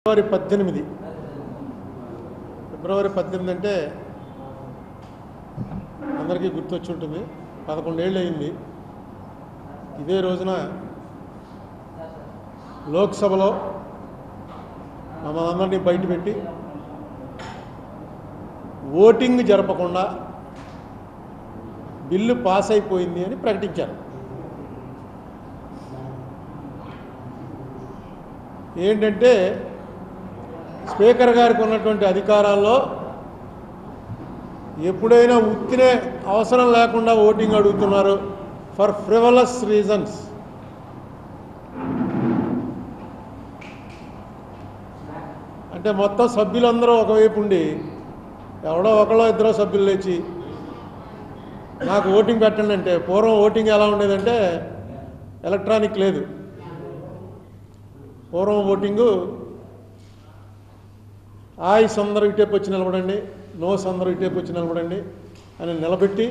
ఫిబ్రవరి 18 అంటే అందరికీ గుర్తొచ్చి ఉంటుంది. 11 ఏళ్ళు అయింది. ఇదే రోజున లోక్సభలో మమ్మల్ని బయటపెట్టి ఓటింగ్ జరపకుండా బిల్లు పాస్ అయిపోయింది అని ప్రకటించారు. ఏంటంటే స్పీకర్ గారికి ఉన్నటువంటి అధికారాల్లో ఎప్పుడైనా ఉత్తినే అవసరం లేకుండా ఓటింగ్ అడుగుతున్నారు ఫర్ ఫ్రివలస్ రీజన్స్. అంటే మొత్తం సభ్యులందరూ ఒకవైపు ఉండి ఎవడో ఒకళ్ళో ఇద్దరో సభ్యులు లేచి నాకు ఓటింగ్ పెట్టండి అంటే, పూర్వం ఓటింగ్ ఎలా ఉండేదంటే ఎలక్ట్రానిక్ లేదు. పూర్వం ఓటింగు ఆయస్ అందరూ ఇటేపు వచ్చి నిలబడండి, నోస్ అందరూ ఇటేపు వచ్చి నిలబడండి అని నిలబెట్టి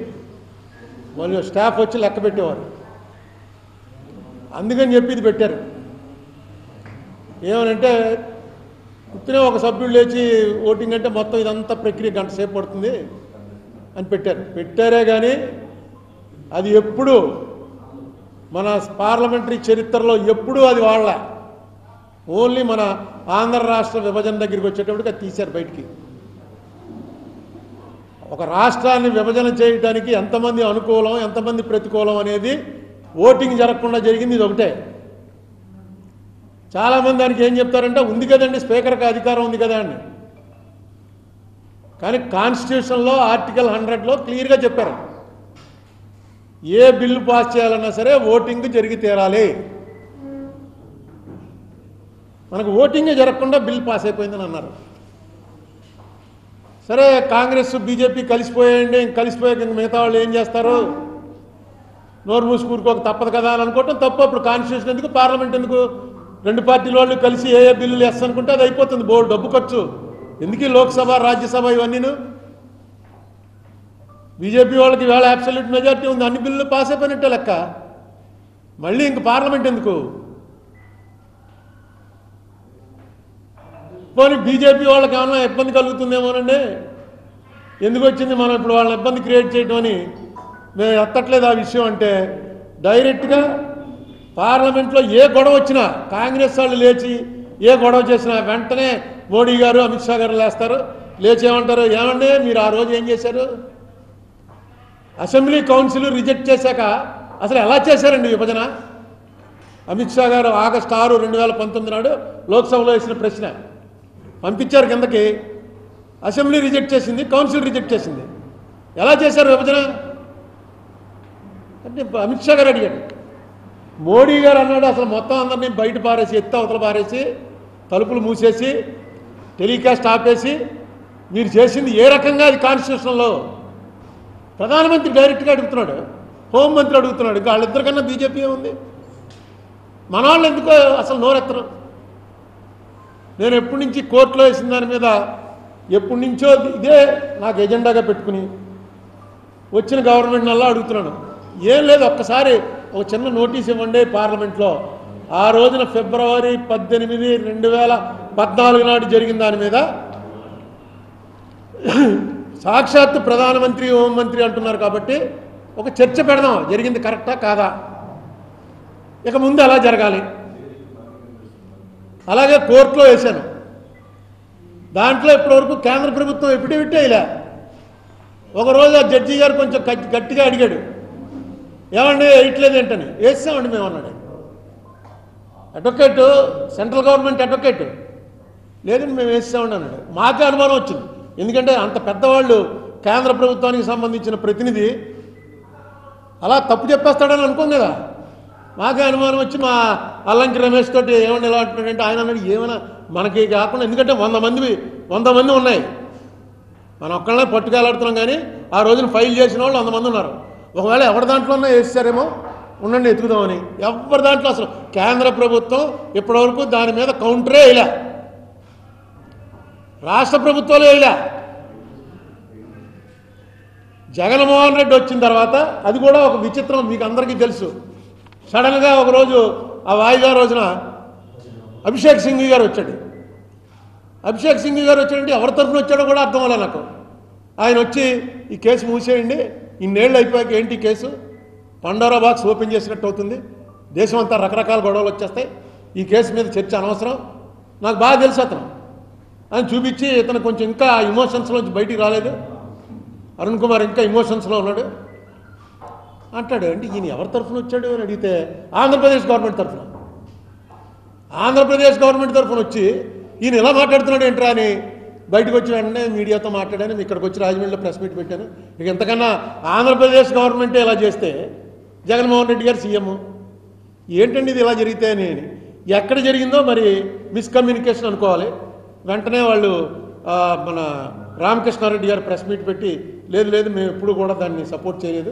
మళ్ళీ స్టాఫ్ వచ్చి లెక్క పెట్టేవారు. అందుకని చెప్పి ఇది పెట్టారు. ఏమనంటే పుట్టిన ఒక సభ్యుడు లేచి ఓటింగ్ అంటే మొత్తం ఇదంతా ప్రక్రియ గంట సేపు పడుతుంది అని పెట్టారే కానీ అది ఎప్పుడు మన పార్లమెంటరీ చరిత్రలో ఎప్పుడూ అది వాళ్ళ ఓన్లీ మన ఆంధ్ర రాష్ట్ర విభజన దగ్గరికి వచ్చేటప్పటికి అది తీశారు బయటికి. ఒక రాష్ట్రాన్ని విభజన చేయడానికి ఎంతమంది అనుకూలం ఎంతమంది ప్రతికూలం అనేది ఓటింగ్ జరగకుండా జరిగింది ఇది ఒకటే. చాలామంది దానికి ఏం చెప్తారంటే ఉంది కదండి స్పీకర్కి అధికారం ఉంది కదా అని. కానీ కాన్స్టిట్యూషన్లో ఆర్టికల్ 100లో క్లియర్గా చెప్పారు ఏ బిల్లు పాస్ చేయాలన్నా సరే ఓటింగ్ జరిగి తీరాలి. మనకు ఓటింగే జరగకుండా బిల్ పాస్ అయిపోయిందని అన్నారు. సరే కాంగ్రెస్ బీజేపీ కలిసిపోయాయండి, కలిసిపోయాక మిగతా వాళ్ళు ఏం చేస్తారు, నోరు మూసుకూరుకోక తప్పదు కదా అని అనుకోవటం తప్పు. అప్పుడు కాన్స్టిట్యూషన్ ఎందుకు, పార్లమెంట్ ఎందుకు, రెండు పార్టీల వాళ్ళు కలిసి ఏ బిల్లులు వేస్తా అనుకుంటే అది అయిపోతుంది. బోర్డు డబ్బు ఖర్చు ఎందుకు లోక్సభ రాజ్యసభ ఇవన్నీను. బీజేపీ వాళ్ళకి వేళ అబ్సల్యూట్ మెజారిటీ ఉంది, అన్ని బిల్లులు పాస్ అయిపోయినట్టే లెక్క. మళ్ళీ ఇంక పార్లమెంట్ ఎందుకు. పోనీ బీజేపీ వాళ్ళకి ఏమన్నా ఇబ్బంది కలుగుతుందేమోనండి, ఎందుకు వచ్చింది మనం ఇప్పుడు వాళ్ళని ఇబ్బంది క్రియేట్ చేయడం అని మేము ఎత్తట్లేదు ఆ విషయం. అంటే డైరెక్ట్గా పార్లమెంట్లో ఏ గొడవ వచ్చినా కాంగ్రెస్ వాళ్ళు లేచి ఏ గొడవ చేసినా వెంటనే మోడీ గారు అమిత్ షా గారు లేస్తారు, లేచి ఏమంటారు, ఏమండి మీరు ఆ రోజు ఏం చేశారు, అసెంబ్లీ కౌన్సిల్ రిజెక్ట్ చేశాక అసలు ఎలా చేశారండి విభజన. అమిత్ షా గారు ఆగస్టు 6, 2019 నాడు లోక్సభలో వేసిన ప్రశ్న పంపించారు కిందకి. అసెంబ్లీ రిజెక్ట్ చేసింది, కౌన్సిల్ రిజెక్ట్ చేసింది, ఎలా చేశారు విభజన అంటే అమిత్ షా గారు అడిగాడు. మోడీ గారు అన్నాడు అసలు మొత్తం అందరినీ బయట పారేసి ఎత్తి అవతల పారేసి తలుపులు మూసేసి టెలికాస్ట్ ఆపేసి మీరు చేసింది ఏ రకంగా అది కాన్స్టిట్యూషన్లో. ప్రధానమంత్రి డైరెక్ట్గా అడుగుతున్నాడు, హోంమంత్రి అడుగుతున్నాడు. ఇంకా వాళ్ళిద్దరికన్నా బీజేపీ ఉంది. మన వాళ్ళు ఎందుకో అసలు నోరెత్తరు. నేను ఎప్పటి నుంచి కోర్టులో వేసిన దాని మీద ఎప్పటి నుంచో ఇదే నాకు ఎజెండాగా పెట్టుకుని వచ్చిన గవర్నమెంట్ నల్లా అడుగుతున్నాను. ఏం లేదు, ఒక్కసారి ఒక చిన్న నోటీస్ ఇవ్వండి పార్లమెంట్లో. ఆ రోజున ఫిబ్రవరి 18, 2014 నాడు జరిగిన దాని మీద సాక్షాత్తు ప్రధానమంత్రి హోంమంత్రి అంటున్నారు కాబట్టి ఒక చర్చ పెడదాం, జరిగింది కరెక్టా కాదా, ఇక ముందు ఎలా జరగాలి. అలాగే కోర్టులో వేశాను. దాంట్లో ఇప్పటివరకు కేంద్ర ప్రభుత్వం ఎఫిడవిట్ ఇలా. ఒకరోజు ఆ జడ్జి గారు కొంచెం గట్టిగా అడిగాడు, ఏమండి వేయట్లేదు ఏంటని. వేసామండి మేము అన్నాడు. అడ్వకేటు, సెంట్రల్ గవర్నమెంట్ అడ్వకేటు, లేదండి మేము వేసామండి అన్నాడు. మాకే అనుమానం వచ్చింది, ఎందుకంటే అంత పెద్దవాళ్ళు కేంద్ర ప్రభుత్వానికి సంబంధించిన ప్రతినిధి అలా తప్పు చెప్పేస్తాడని అనుకోం కదా. మాకే అనుమానం వచ్చి మా అల్లంకి రమేష్ తోటి ఏమన్నా ఎలా అంటున్నాడంటే ఆయన అన్నాడు ఏమైనా మనకి కాకుండా, ఎందుకంటే 100 మంది ఉన్నాయి, మనం ఒక్కళ్ళనే పట్టుకెళ్ళాడుతున్నాం. కానీ ఆ రోజున ఫైల్ చేసిన వాళ్ళు 100 మంది ఉన్నారు. ఒకవేళ ఎవరి దాంట్లోనే వేసారేమో ఉండండి ఎత్తుకుదామని. ఎవరి దాంట్లో అసలు కేంద్ర ప్రభుత్వం ఇప్పటివరకు దాని మీద కౌంటరే వేయలే, రాష్ట్ర ప్రభుత్వాలు వేయలే. జగన్మోహన్ రెడ్డి వచ్చిన తర్వాత అది కూడా ఒక విచిత్రం మీకు అందరికీ తెలుసు. సడన్గా ఒకరోజు ఆ వాయిదా రోజున అభిషేక్ సింఘ్వి గారు వచ్చాడు. అభిషేక్ సింగ్ గారు వచ్చాడంటే ఎవరి తరఫున వచ్చాడో కూడా అర్థం అవ్వాలి నాకు. ఆయన వచ్చి ఈ కేసు మూసేయండి, ఇన్నేళ్ళు అయిపోయాక ఏంటి కేసు, పండోరా బాక్స్ ఓపెన్ చేసినట్టు అవుతుంది, దేశం అంతా రకరకాల గొడవలు వచ్చేస్తాయి, ఈ కేసు మీద చర్చ అనవసరం, నాకు బాగా తెలుసు అతను అని చూపించి ఇతను కొంచెం ఇంకా ఇమోషన్స్లోంచి బయటికి రాలేదు, అరుణ్ కుమార్ ఇంకా ఇమోషన్స్లో ఉన్నాడు అంటాడు. అంటే ఈయన ఎవరి తరఫున వచ్చాడు అని అడిగితే ఆంధ్రప్రదేశ్ గవర్నమెంట్ తరఫున, ఆంధ్రప్రదేశ్ గవర్నమెంట్ తరఫున వచ్చి ఈయన ఇలా మాట్లాడుతున్నాడు ఏంట్రా అని బయటకు వచ్చి వెంటనే మీడియాతో మాట్లాడాను, ఇక్కడికి వచ్చి రాజమండ్రిలో ప్రెస్ మీట్ పెట్టాను. ఇక ఎంతకన్నా ఆంధ్రప్రదేశ్ గవర్నమెంటే ఇలా చేస్తే జగన్మోహన్ రెడ్డి గారు సీఎం ఏంటండి ఇది ఇలా జరిగితే అని, ఎక్కడ జరిగిందో మరి మిస్కమ్యూనికేషన్ అనుకోవాలి. వెంటనే వాళ్ళు మన రామకృష్ణారెడ్డి గారు ప్రెస్ మీట్ పెట్టి లేదు లేదు మేము ఎప్పుడు కూడా దాన్ని సపోర్ట్ చేయలేదు,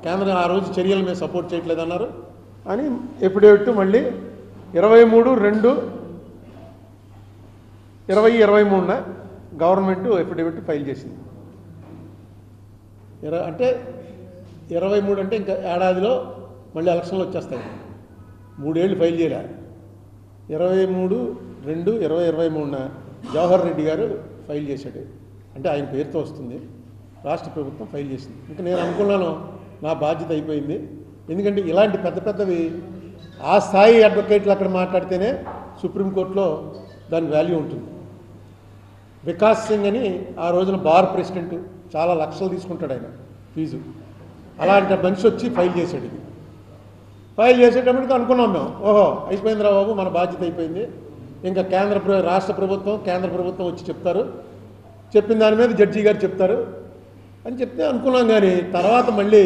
కేంద్రం ఆ రోజు చర్యలు మేము సపోర్ట్ చేయట్లేదు అన్నారు అని ఎఫిడేవిట్ మళ్ళీ 23/2/2023 గవర్నమెంట్ ఎఫిడేవిట్ ఫైల్ చేసింది. అంటే 23 అంటే ఇంకా ఏడాదిలో మళ్ళీ ఎలక్షన్లు వచ్చేస్తాయి, 3 ఏళ్ళు ఫైల్ చేయలే. 23/2/2023 జవహర్ రెడ్డి గారు ఫైల్ చేశాడు, అంటే ఆయన పేరుతో వస్తుంది, రాష్ట్ర ప్రభుత్వం ఫైల్ చేసింది. ఇంకా నేను అనుకున్నాను నా బాధ్యత అయిపోయింది, ఎందుకంటే ఇలాంటి పెద్ద పెద్దవి ఆ స్థాయి అడ్వకేట్లు అక్కడ మాట్లాడితేనే సుప్రీంకోర్టులో దాని వాల్యూ ఉంటుంది. వికాస్ సింగ్ అని ఆ రోజున బార్ ప్రెసిడెంట్, చాలా లక్షలు తీసుకుంటాడు ఆయన ఫీజు, అలాంటి మనిషి వచ్చి ఫైల్ చేశాడు. ఇది ఫైల్ చేసేటప్పటికి అనుకున్నాం మేము, ఓహో అయిపోయిందిరా బాబు మన బాధ్యత అయిపోయింది, ఇంకా రాష్ట్ర ప్రభుత్వం కేంద్ర ప్రభుత్వం వచ్చి చెప్తారు, చెప్పిన దాని మీద జడ్జి గారు చెప్తారు అని చెప్తే అనుకున్నాం. కానీ తర్వాత మళ్ళీ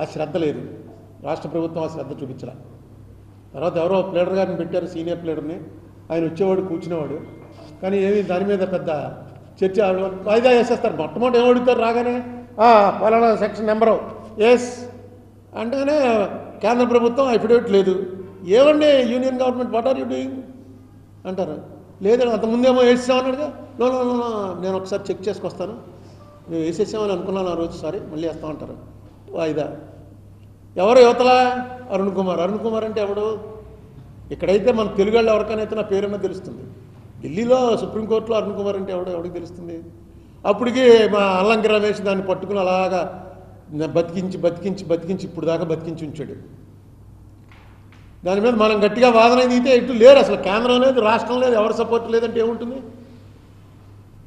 ఆ శ్రద్ధ లేదు, రాష్ట్ర ప్రభుత్వం ఆ శ్రద్ధ చూపించలే. తర్వాత ఎవరో ప్లేడర్ గారిని పెట్టారు, సీనియర్ ప్లేడర్ని, ఆయన వచ్చేవాడు కూర్చునేవాడు, కానీ ఏమి దాని మీద పెద్ద చర్చ వాయిదా వేసేస్తారు. మొట్టమొదటి ఏం అడుగుతారు రాగానే, ఫలానా సెక్షన్ నెంబరు ఎస్ అంటేనే కేంద్ర ప్రభుత్వం అఫిడవిట్ లేదు, ఏమండి union government what are you doing అంటారు. లేదండి అంతకుముందేమో వేసేసామన్నాడుగా, నో నో నో నేను ఒకసారి చెక్ చేసుకొస్తాను, మేము వేసేసామని అనుకున్నాను ఆ రోజు, సారీ మళ్ళీ వేస్తామంటారు. వాయిదా. ఎవరు యువతలా అరుణ్ కుమార్. అరుణ్ కుమార్ అంటే ఎవడు? ఇక్కడైతే మన తెలుగు వాళ్ళు ఎవరికైనా నా పేరున్నా తెలుస్తుంది, ఢిల్లీలో సుప్రీంకోర్టులో అరుణ్ కుమార్ అంటే ఎవడికి తెలుస్తుంది? అప్పటికి మా అల్లంకి రమేష్ దాన్ని పట్టుకుని అలాగా బతికించి ఇప్పుడు దాకా బతికించి ఉంచాడు. దాని మీద మనం గట్టిగా వాదన దిగితే ఇటు లేరు, అసలు కేంద్రం లేదు, రాష్ట్రం లేదు, ఎవరు సపోర్ట్ లేదంటే ఏముంటుంది?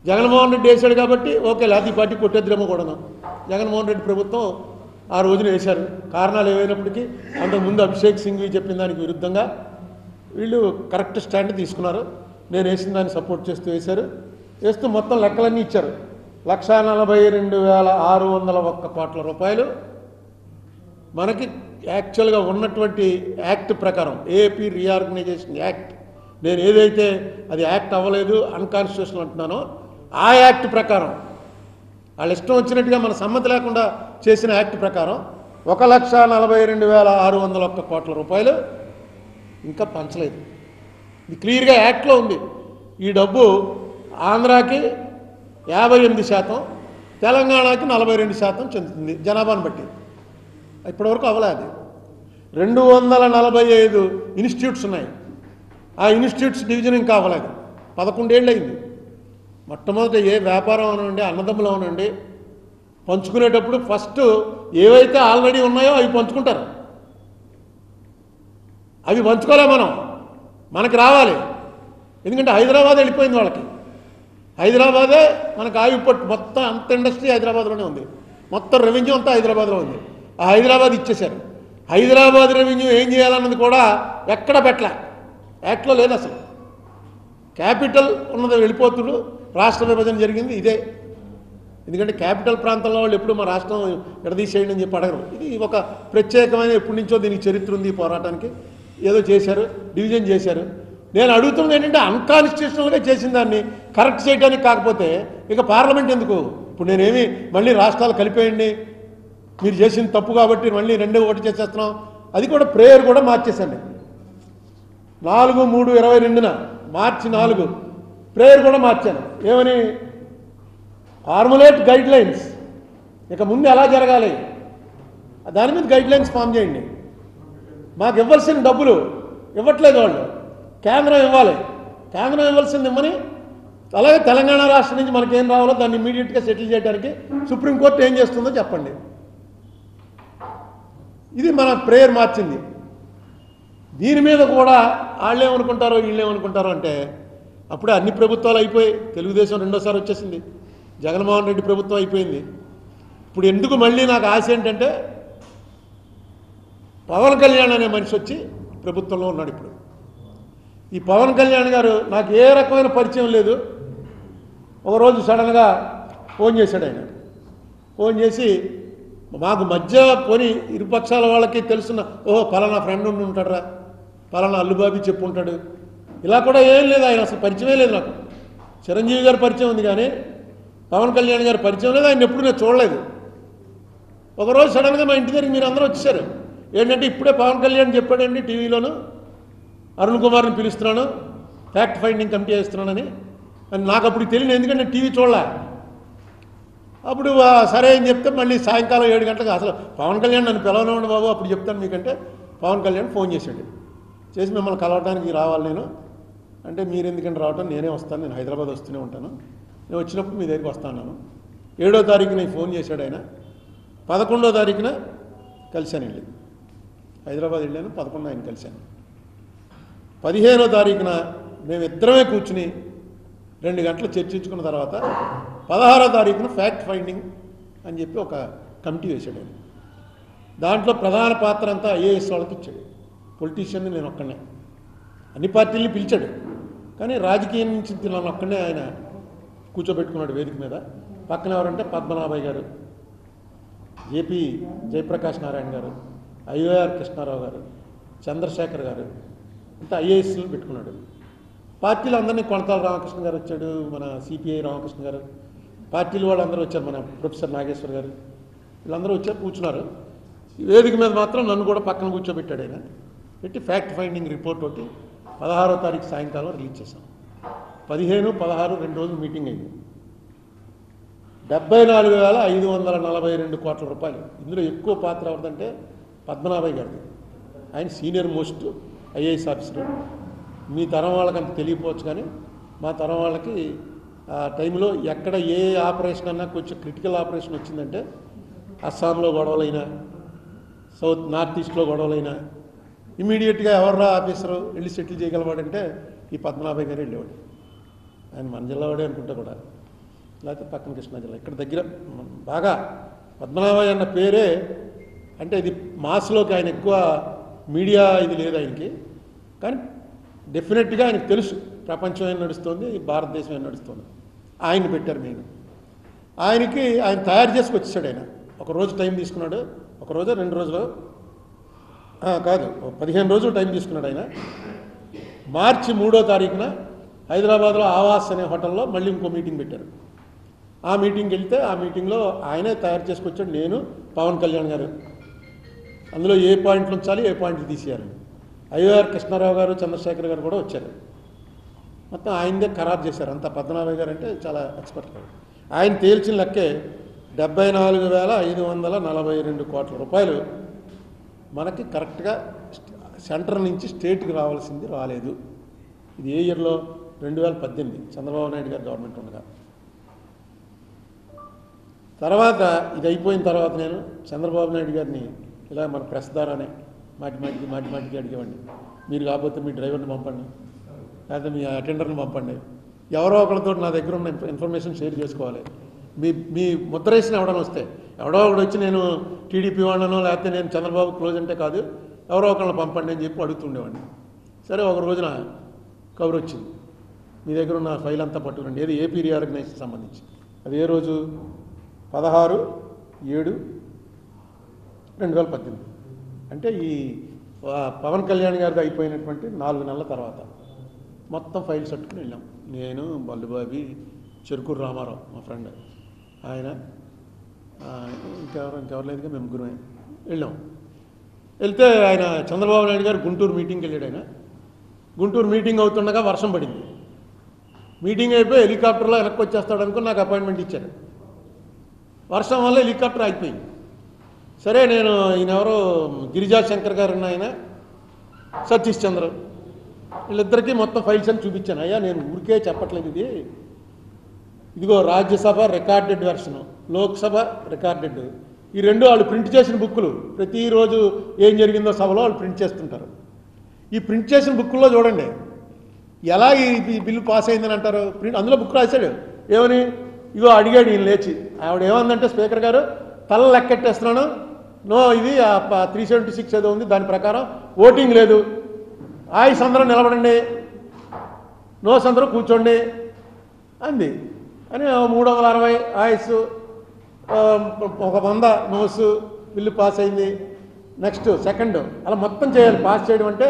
జగన్మోహన్ రెడ్డి వేశాడు కాబట్టి ఓకే, లేకపోతే ఈ పార్టీ కొట్టేద్రేమో కూడాను. జగన్మోహన్ రెడ్డి ప్రభుత్వం ఆ రోజున వేశారు, కారణాలు ఏమైనప్పటికీ అంతకుముందు అభిషేక్ సింఘ్వి చెప్పిన దానికి విరుద్ధంగా వీళ్ళు కరెక్ట్ స్టాండ్ తీసుకున్నారు. నేను వేసిన దాన్ని సపోర్ట్ చేస్తూ వేశారు, వేస్తూ మొత్తం లెక్కలన్నీ ఇచ్చారు. 1,42,601 కోట్ల రూపాయలు మనకి యాక్చువల్గా ఉన్నటువంటి యాక్ట్ ప్రకారం, ఏపీ రీఆర్గనైజేషన్ యాక్ట్, నేను ఏదైతే అది యాక్ట్ అవ్వలేదు అన్కాన్స్టిట్యూషనల్ అంటున్నానో ఆ యాక్ట్ ప్రకారం, వాళ్ళు ఇష్టం వచ్చినట్టుగా మన సమ్మతి లేకుండా చేసిన యాక్ట్ ప్రకారం 1,42,601 కోట్ల రూపాయలు ఇంకా పంచలేదు. ఇది క్లియర్గా యాక్ట్లో ఉంది. ఈ డబ్బు ఆంధ్రాకి 58%, తెలంగాణకి 42% చెందుతుంది జనాభాను బట్టి. ఇప్పటివరకు అవ్వలేదు. 245 ఇన్స్టిట్యూట్స్ ఉన్నాయి, ఆ ఇన్స్టిట్యూట్స్ డివిజన్ ఇంకా అవ్వలేదు. 11 ఏళ్ళు అయింది. మొట్టమొదట ఏ వ్యాపారం అనండి, అన్నదమ్ములు అనండి, పంచుకునేటప్పుడు ఫస్ట్ ఏవైతే ఆల్రెడీ ఉన్నాయో అవి పంచుకుంటారు. అవి పంచుకోలే మనకి రావాలి. ఎందుకంటే హైదరాబాద్ వెళ్ళిపోయింది వాళ్ళకి. హైదరాబాదే మనకు ఆయుపట్టు, మొత్తం అంత ఇండస్ట్రీ హైదరాబాద్లోనే ఉంది, మొత్తం రెవెన్యూ అంతా హైదరాబాద్లో ఉంది. ఆ హైదరాబాద్ ఇచ్చేశారు. హైదరాబాద్ రెవెన్యూ ఏం చేయాలన్నది కూడా ఎక్కడ పెట్టలే, యాక్ట్లో లేదు అసలు. క్యాపిటల్ ఉన్నది వెళ్ళిపోతుడు, రాష్ట్ర విభజన జరిగింది ఇదే. ఎందుకంటే క్యాపిటల్ ప్రాంతంలో వాళ్ళు ఎప్పుడు మా రాష్ట్రం విడదీసేయండి అని చెప్పి అడగరు. ఇది ఒక ప్రత్యేకమైన ఎప్పటి నుంచో దీనికి చరిత్ర ఉంది, పోరాటానికి ఏదో చేశారు, డివిజన్ చేశారు. నేను అడుగుతున్నది ఏంటంటే అన్కాన్స్టిట్యూషనల్గా చేసిన దాన్ని కరెక్ట్ చేయడానికి, కాకపోతే ఇక పార్లమెంట్ ఎందుకు? ఇప్పుడు నేనేమి మళ్ళీ రాష్ట్రాలు కలిపేయండి, మీరు చేసిన తప్పు కాబట్టి మళ్ళీ 2-1 చేసేస్తున్నాం, అది కూడా ప్రేయర్ కూడా మార్చేశాను. 4/3/22 మార్చి 4 ప్రేయర్ కూడా మార్చాను. ఏమని? ఫార్ములేట్ గైడ్ లైన్స్, ఇక ముందు ఎలా జరగాలి దాని మీద గైడ్ లైన్స్ ఫామ్ చేయండి. మాకు ఇవ్వాల్సిన డబ్బులు ఇవ్వట్లేదు వాళ్ళు, కేంద్రం ఇవ్వాలి, కేంద్రం ఇవ్వాల్సింది ఇమ్మని అలాగే తెలంగాణ రాష్ట్రం నుంచి మనకేం రావాలో దాన్ని ఇమీడియట్గా సెటిల్ చేయడానికి సుప్రీంకోర్టు ఏం చేస్తుందో చెప్పండి. ఇది మన ప్రేయర్ మార్చింది. దీని మీద కూడా వాళ్ళేమనుకుంటారో వీళ్ళేమనుకుంటారో అంటే అప్పుడే అన్ని ప్రభుత్వాలు అయిపోయాయి. తెలుగుదేశం రెండోసారి వచ్చేసింది, జగన్మోహన్ రెడ్డి ప్రభుత్వం అయిపోయింది. ఇప్పుడు ఎందుకు మళ్ళీ నాకు ఆశ ఏంటంటే పవన్ కళ్యాణ్ అనే మనిషి వచ్చి ప్రభుత్వంలో ఉన్నాడు. ఇప్పుడు ఈ పవన్ కళ్యాణ్ గారు నాకు ఏ రకమైన పరిచయం లేదు. ఒకరోజు సడన్గా ఫోన్ చేశాడు. ఆయన ఫోన్ చేసి మాకు మధ్య పోని ఇరుపక్షాల వాళ్ళకి తెలుసున్న పలానా ఫ్రెండ్ ఉండి ఉంటాడరా, పలానా అల్లుబాబి చెప్పు ఉంటాడు, ఇలా కూడా ఏం లేదు. ఆయన అసలు పరిచయమే లేదు నాకు. చిరంజీవి గారి పరిచయం ఉంది కానీ పవన్ కళ్యాణ్ గారి పరిచయం లేదు. ఆయన ఎప్పుడు నేను చూడలేదు. ఒకరోజు సడన్గా మా ఇంటి దగ్గరికి మీరు అందరూ వచ్చేసారు. ఏంటంటే ఇప్పుడే పవన్ కళ్యాణ్ చెప్పాడండి టీవీలోను, అరుణ్ కుమార్ని పిలుస్తున్నాను, ఫ్యాక్ట్ ఫైండింగ్ కమిటీ వేస్తున్నానని. అని నాకు అప్పుడు తెలియదు, ఎందుకంటే టీవీ చూడలే. అప్పుడు సరే అని చెప్తే మళ్ళీ సాయంకాలం 7 గంటలకు అసలు పవన్ కళ్యాణ్ నన్ను పిలవనివ్వండి బాబు, అప్పుడు చెప్తాను మీకంటే పవన్ కళ్యాణ్ ఫోన్ చేశాడు. చేసి మిమ్మల్ని కలవడానికి రావాలి నేను అంటే, మీరు ఎందుకంటే రావటం, నేనే వస్తాను, నేను హైదరాబాద్ వస్తూనే ఉంటాను, నేను వచ్చినప్పుడు మీ దగ్గరికి వస్తాను. 7వ తారీఖున ఫోన్ చేశాడు ఆయన. 11వ తారీఖున కలిశాను, వెళ్ళి హైదరాబాద్ వెళ్ళాను. 11 ఆయన కలిశాను. 15వ తారీఖున మేమిద్దరమే కూర్చుని 2 గంటలు చర్చించుకున్న తర్వాత 16వ తారీఖున ఫ్యాక్ట్ ఫైండింగ్ అని చెప్పి ఒక కమిటీ వేశాడు ఆయన. దాంట్లో ప్రధాన పాత్ర అంతా ఐఏఎస్ వాళ్ళకి ఇచ్చాడు. పొలిటీషియన్ని నేను ఒక్కనే, అన్ని పార్టీల్ని పిలిచాడు కానీ రాజకీయం నుంచి నన్ను ఒక్కనే ఆయన కూర్చోబెట్టుకున్నాడు వేదిక మీద. పక్కన ఎవరంటే పద్మనాభయ్య గారు, జేపీ జయప్రకాష్ నారాయణ గారు, ఐఓఆర్ కృష్ణారావు గారు, చంద్రశేఖర్ గారు, అంతా ఐఏఎస్లు పెట్టుకున్నాడు. పార్టీలు అందరినీ కొనతాల రామకృష్ణ గారు వచ్చాడు, మన సిపిఐ రామకృష్ణ గారు, పార్టీలు వాళ్ళు అందరూ వచ్చారు, మన ప్రొఫెసర్ నాగేశ్వర్ గారు, వీళ్ళందరూ వచ్చారు, కూర్చున్నారు. ఈ వేదిక మీద మాత్రం నన్ను కూడా పక్కన కూర్చోబెట్టాడు ఆయన. పెట్టి ఫ్యాక్ట్ ఫైండింగ్ రిపోర్ట్ ఒకటి 16వ తారీఖు సాయంకాలం రిలీజ్ చేశాం. 15, 16 2 రోజులు మీటింగ్ అయింది. 74,542 కోట్ల రూపాయలు. ఇందులో ఎక్కువ పాత్ర ఎవరిదంటే పద్మనాభయ్య గారిది. ఆయన సీనియర్ మోస్ట్ ఐఏఎస్ ఆఫీసర్. మీ తరం వాళ్ళకి అంత తెలియకపోవచ్చు కానీ మా తరం వాళ్ళకి ఆ టైంలో ఎక్కడ ఏ ఆపరేషన్ అన్నా కొంచెం క్రిటికల్ ఆపరేషన్ వచ్చిందంటే, అస్సాంలో గొడవలైనా, నార్త్ ఈస్ట్లో గొడవలైనా ఇమీడియట్గా ఎవర్రా ఆఫీసరు వెళ్ళి సెటిల్ చేయగలవాడంటే ఈ పద్మనాభయ్య గారు వెళ్ళేవాడు. ఆయన మన జిల్లావాడే అనుకుంటా కూడా, లేకపోతే పక్కన కృష్ణా జిల్లా. ఇక్కడ దగ్గర బాగా పద్మనాభయ్య అన్న పేరే అంటే ఇది మాస్లోకి ఆయన ఎక్కువ మీడియా ఇది లేదు ఆయనకి, కానీ డెఫినెట్గా ఆయనకు తెలుసు ప్రపంచం ఏం నడుస్తుంది, భారతదేశం ఏం నడుస్తుంది. ఆయన పెట్టారు మెయిన్. ఆయనకి ఆయన తయారు చేసుకు వచ్చేసాడు. ఆయన ఒకరోజు టైం తీసుకున్నాడు, ఒకరోజు 2 రోజులు కాదు 15 రోజులు టైం తీసుకున్నాడు ఆయన. మార్చి 3వ తారీఖున హైదరాబాద్లో ఆవాస్ అనే హోటల్లో మళ్ళీ ఇంకో మీటింగ్ పెట్టారు. ఆ మీటింగ్కి వెళ్తే ఆ మీటింగ్లో ఆయనే తయారు చేసుకొచ్చాడు, నేను పవన్ కళ్యాణ్ గారు. అందులో ఏ పాయింట్లు ఉంచాలి, ఏ పాయింట్లు తీసేయాలని. ఐఓఆర్ కృష్ణారావు గారు, చంద్రశేఖర్ గారు కూడా వచ్చారు. మొత్తం ఆయనదే ఖరారు చేశారు అంతా. పద్మనాభయ్య గారు అంటే చాలా ఎక్స్పర్ట్ గారు. ఆయన తేల్చిన లెక్కే 74,542 కోట్ల రూపాయలు మనకి కరెక్ట్గా సెంటర్ నుంచి స్టేట్కి రావాల్సింది రాలేదు. ఇది ఏ ఇయర్లో? 2018 చంద్రబాబు నాయుడు గారు గవర్నమెంట్ ఉండగా. తర్వాత ఇది అయిపోయిన తర్వాత నేను చంద్రబాబు నాయుడు గారిని ఇలా మన ప్రెస్ ద్వారానే మాటికి అడిగేవాడిని, మీరు కాకపోతే మీ డ్రైవర్ని పంపండి, లేకపోతే మీ అటెండర్ని పంపండి, ఎవరో ఒకరితో నా దగ్గర ఉన్న ఇన్ఫర్మేషన్ షేర్ చేసుకోవాలి. మీ ముద్ర వేసిన ఎవడని వస్తే ఎవడో ఒకడు వచ్చి నేను టీడీపీ వాళ్ళనో లేకపోతే నేను చంద్రబాబు క్లోజ్ అంటే కాదు, ఎవరో ఒకరిని పంపండి అని చెప్పి అడుగుతుండేవాడిని. సరే ఒక రోజున కవర్ వచ్చింది, మీ దగ్గర ఉన్న ఫైల్ అంతా పట్టుకురండి, ఏది ఏపీ రీఆర్గనైజేషన్ సంబంధించి. అది ఏ రోజు? 16/7/2018. అంటే ఈ పవన్ కళ్యాణ్ గారిది అయిపోయినటువంటి 4 నెలల తర్వాత మొత్తం ఫైల్స్ పట్టుకుని వెళ్ళాం. నేను, బల్లుబాబి, చెరుకూరు రామారావు మా ఫ్రెండ్, ఆయన, ఇంకెవరు లేదుగా, మేము ముగ్గురు వెళ్ళాం. వెళ్తే ఆయన చంద్రబాబు నాయుడు గారు గుంటూరు మీటింగ్కి వెళ్ళాడు. ఆయన గుంటూరు మీటింగ్ అవుతుండగా వర్షం పడింది. మీటింగ్ అయిపోయి హెలికాప్టర్లో వెనక్కి వచ్చేస్తాడు అనుకుని నాకు అపాయింట్మెంట్ ఇచ్చారు. వర్షం వల్ల హెలికాప్టర్ ఆగిపోయింది. సరే నేను ఈయనెవరో గిరిజా శంకర్ గారు ఉన్న ఆయన, సతీష్ చంద్ర, వీళ్ళిద్దరికీ మొత్తం ఫైల్స్ అని చూపించాను. అయ్యా నేను ఊరికే చెప్పట్లేదు, ఇది ఇదిగో Rajya Sabha recorded version, Lok Sabha recorded. ఈ రెండు వాళ్ళు ప్రింట్ చేసిన బుక్కులు. ప్రతిరోజు ఏం జరిగిందో సభలో వాళ్ళు ప్రింట్ చేస్తుంటారు. ఈ ప్రింట్ చేసిన బుక్కుల్లో చూడండి ఎలా ఈ బిల్లు పాస్ అయిందని అంటారు. అందులో బుక్ రాశాడు ఏమని, ఇగో అడిగాడు ఈయన లేచి. ఆవిడ ఏమందంటే, స్పీకర్ గారు తల లెక్కెట్టేస్తున్నాను, నో ఇది 376 ఏదో ఉంది, దాని ప్రకారం ఓటింగ్ లేదు, ఆయస్ అందరూ నిలబడండి, నోస్ అందరూ కూర్చోండి అంది అని 360 ఆయస్, 100 నోసు, బిల్లు పాస్ అయింది. నెక్స్ట్ సెకండ్ అలా మొత్తం చేయాలి. పాస్ చేయడం అంటే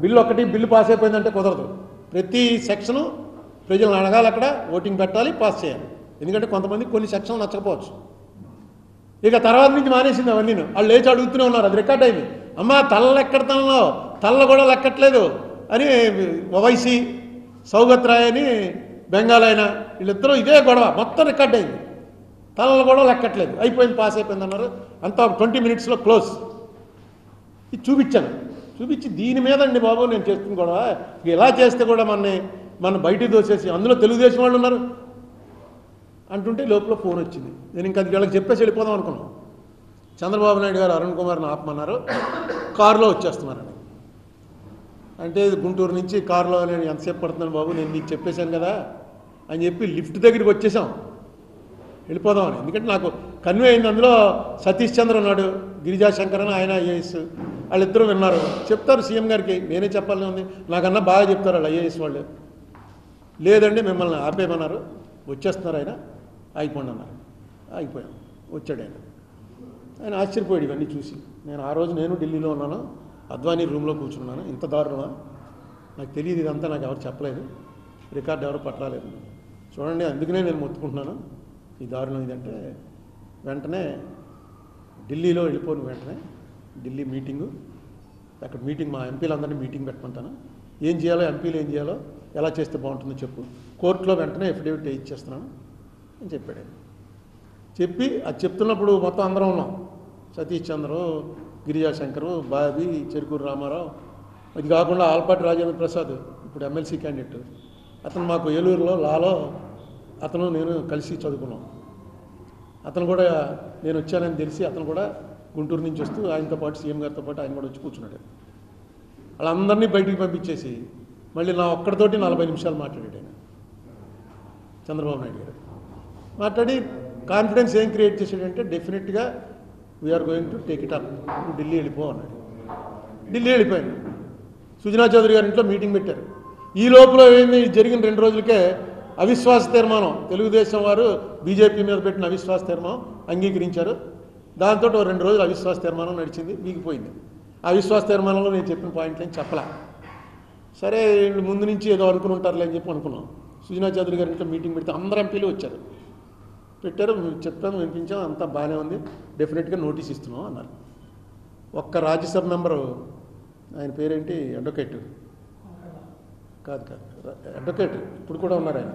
బిల్లు ఒకటి బిల్లు పాస్ అయిపోయిందంటే కుదరదు. ప్రతి సెక్షను ప్రజలను అడగాలి, అక్కడ ఓటింగ్ పెట్టాలి, పాస్ చేయాలి. ఎందుకంటే కొంతమంది కొన్ని సెక్షన్లు నచ్చకపోవచ్చు. ఇక తర్వాత నుంచి మానేసింది అవన్నీ. వాళ్ళు లేచి అడుగుతూనే ఉన్నారు, అది రికార్డ్ అయింది. అమ్మ తల్ల లెక్కెడతానో, తల్ల కూడా లెక్కట్లేదు అని ఓవైసీ, సౌగత్ రాయ్ అని బెంగాల్ ఆయన, వీళ్ళిద్దరూ ఇదే గొడవ మొత్తం రికార్డ్ అయింది. తలలు కూడా లెక్కట్లేదు, అయిపోయింది, పాస్ అయిపోయింది అన్నారు. అంతా 20 మినిట్స్లో క్లోజ్. ఇది చూపించాను. చూపించి దీని మీద అండి బాబు నేను చేస్తుంది గొడవ, ఇలా చేస్తే కూడా మన బయటికి దోసేసి, అందులో తెలుగుదేశం వాళ్ళు ఉన్నారు అంటుంటే లోపల ఫోన్ వచ్చింది. నేను ఇంకా వీళ్ళకి చెప్పేసి వెళ్ళిపోదాం అనుకున్నాను. చంద్రబాబు నాయుడు గారు అరుణ్ కుమార్ని ఆపమన్నారు, కారులో వచ్చేస్తున్నారని. అంటే గుంటూరు నుంచి కారులో నేను ఎంతసేపు పడుతున్నాను బాబు, నేను నీకు చెప్పేశాను కదా అని చెప్పి లిఫ్ట్ దగ్గరికి వచ్చేసాం, వెళ్ళిపోదామని. ఎందుకంటే నాకు కన్వే అయింది. అందులో సతీష్ చంద్ర ఉన్నాడు, గిరిజాశంకర్ అని ఆయన ఐఏఎస్, వాళ్ళిద్దరూ విన్నారు. చెప్తారు సీఎం గారికి, నేనే చెప్పాలని ఉంది, నాకన్నా బాగా చెప్తారు వాళ్ళు ఐఏఎస్ వాళ్ళు. లేదండి మిమ్మల్ని ఆపేయమన్నారు, వచ్చేస్తున్నారు ఆయన, ఆగిపోండి అన్నారు. ఆగిపోయాం. వచ్చాడు ఆయన ఆశ్చర్యపోయాడు ఇవన్నీ చూసి. ఆ రోజు నేను ఢిల్లీలో ఉన్నాను, అద్వానీ రూమ్లో కూర్చున్నాను. ఇంత దారుణమా, నాకు తెలియదు, ఇదంతా నాకు ఎవరు చెప్పలేదు, రికార్డు ఎవరు పట్టరాలేదు. చూడండి అందుకనే నేను మొత్తుకుంటున్నాను, ఈ దారుణం ఇదంటే. వెంటనే ఢిల్లీలో వెళ్ళిపోయిన వెంటనే ఢిల్లీ మీటింగు, అక్కడ మీటింగ్, మా ఎంపీలందరినీ మీటింగ్ పెట్టమంటాను, ఏం చేయాలో, ఎంపీలు ఏం చేయాలో, ఎలా చేస్తే బాగుంటుందో చెప్పు, కోర్టులో వెంటనే ఎఫిడేవిట్ ఇచ్చేస్తున్నాను అని చెప్పాడు. చెప్పి అది చెప్తున్నప్పుడు మొత్తం అందరం ఉన్నాం, సతీష్ చంద్రు, గిరిజాశంకరు, బాబీ, చెరుకూరు రామారావు, అది కాకుండా ఆల్పాటి రాజేంద్ర ప్రసాద్ ఇప్పుడు ఎమ్మెల్సీ క్యాండిడేట్, అతను మాకు ఏలూరులో లాలో అతను నేను కలిసి చదువుకున్నాం. అతను కూడా నేను వచ్చానని తెలిసి అతను కూడా గుంటూరు నుంచి వస్తూ ఆయనతో పాటు సీఎం గారితో పాటు ఆయన కూడా వచ్చి కూర్చున్నాడు. వాళ్ళందరినీ బయటికి పంపించేసి మళ్ళీ నా ఒక్కడితోటి 40 నిమిషాలు మాట్లాడాడు ఆయన, చంద్రబాబు నాయుడు గారు. మాట్లాడి కాన్ఫిడెన్స్ ఏం క్రియేట్ చేశాడంటే, డెఫినెట్గా we are going to take it up, నువ్వు ఢిల్లీ వెళ్ళిపో అన్నాడు. ఢిల్లీ వెళ్ళిపోయాను. సుజనా చౌదరి గారి ఇంట్లో మీటింగ్ పెట్టారు. ఈ లోపల ఏంది, జరిగిన 2 రోజులకే అవిశ్వాస తీర్మానం, తెలుగుదేశం వారు బీజేపీ మీద పెట్టిన అవిశ్వాస తీర్మానం అంగీకరించారు. దాంతో 2 రోజులు అవిశ్వాస తీర్మానం నడిచింది, వీగిపోయింది. ఆ అవిశ్వాస తీర్మానంలో నేను చెప్పిన పాయింట్లు ఏం చెప్పలే. సరే వీళ్ళు ముందు నుంచి ఏదో అనుకుని ఉంటారులే అని చెప్పి అనుకున్నాం. సుజనా చౌదరి గారి ఇంట్లో మీటింగ్ పెడితే అందరు ఎంపీలు వచ్చారు, పెట్టారు, చెప్పాను, వినిపించాం, అంతా బాగానే ఉంది, డెఫినెట్గా నోటీస్ ఇస్తున్నాం అన్నారు. ఒక్క రాజ్యసభ మెంబరు, ఆయన పేరేంటి, అడ్వకేట్ కాదు అడ్వకేట్, ఇప్పుడు కూడా ఉన్నారు ఆయన,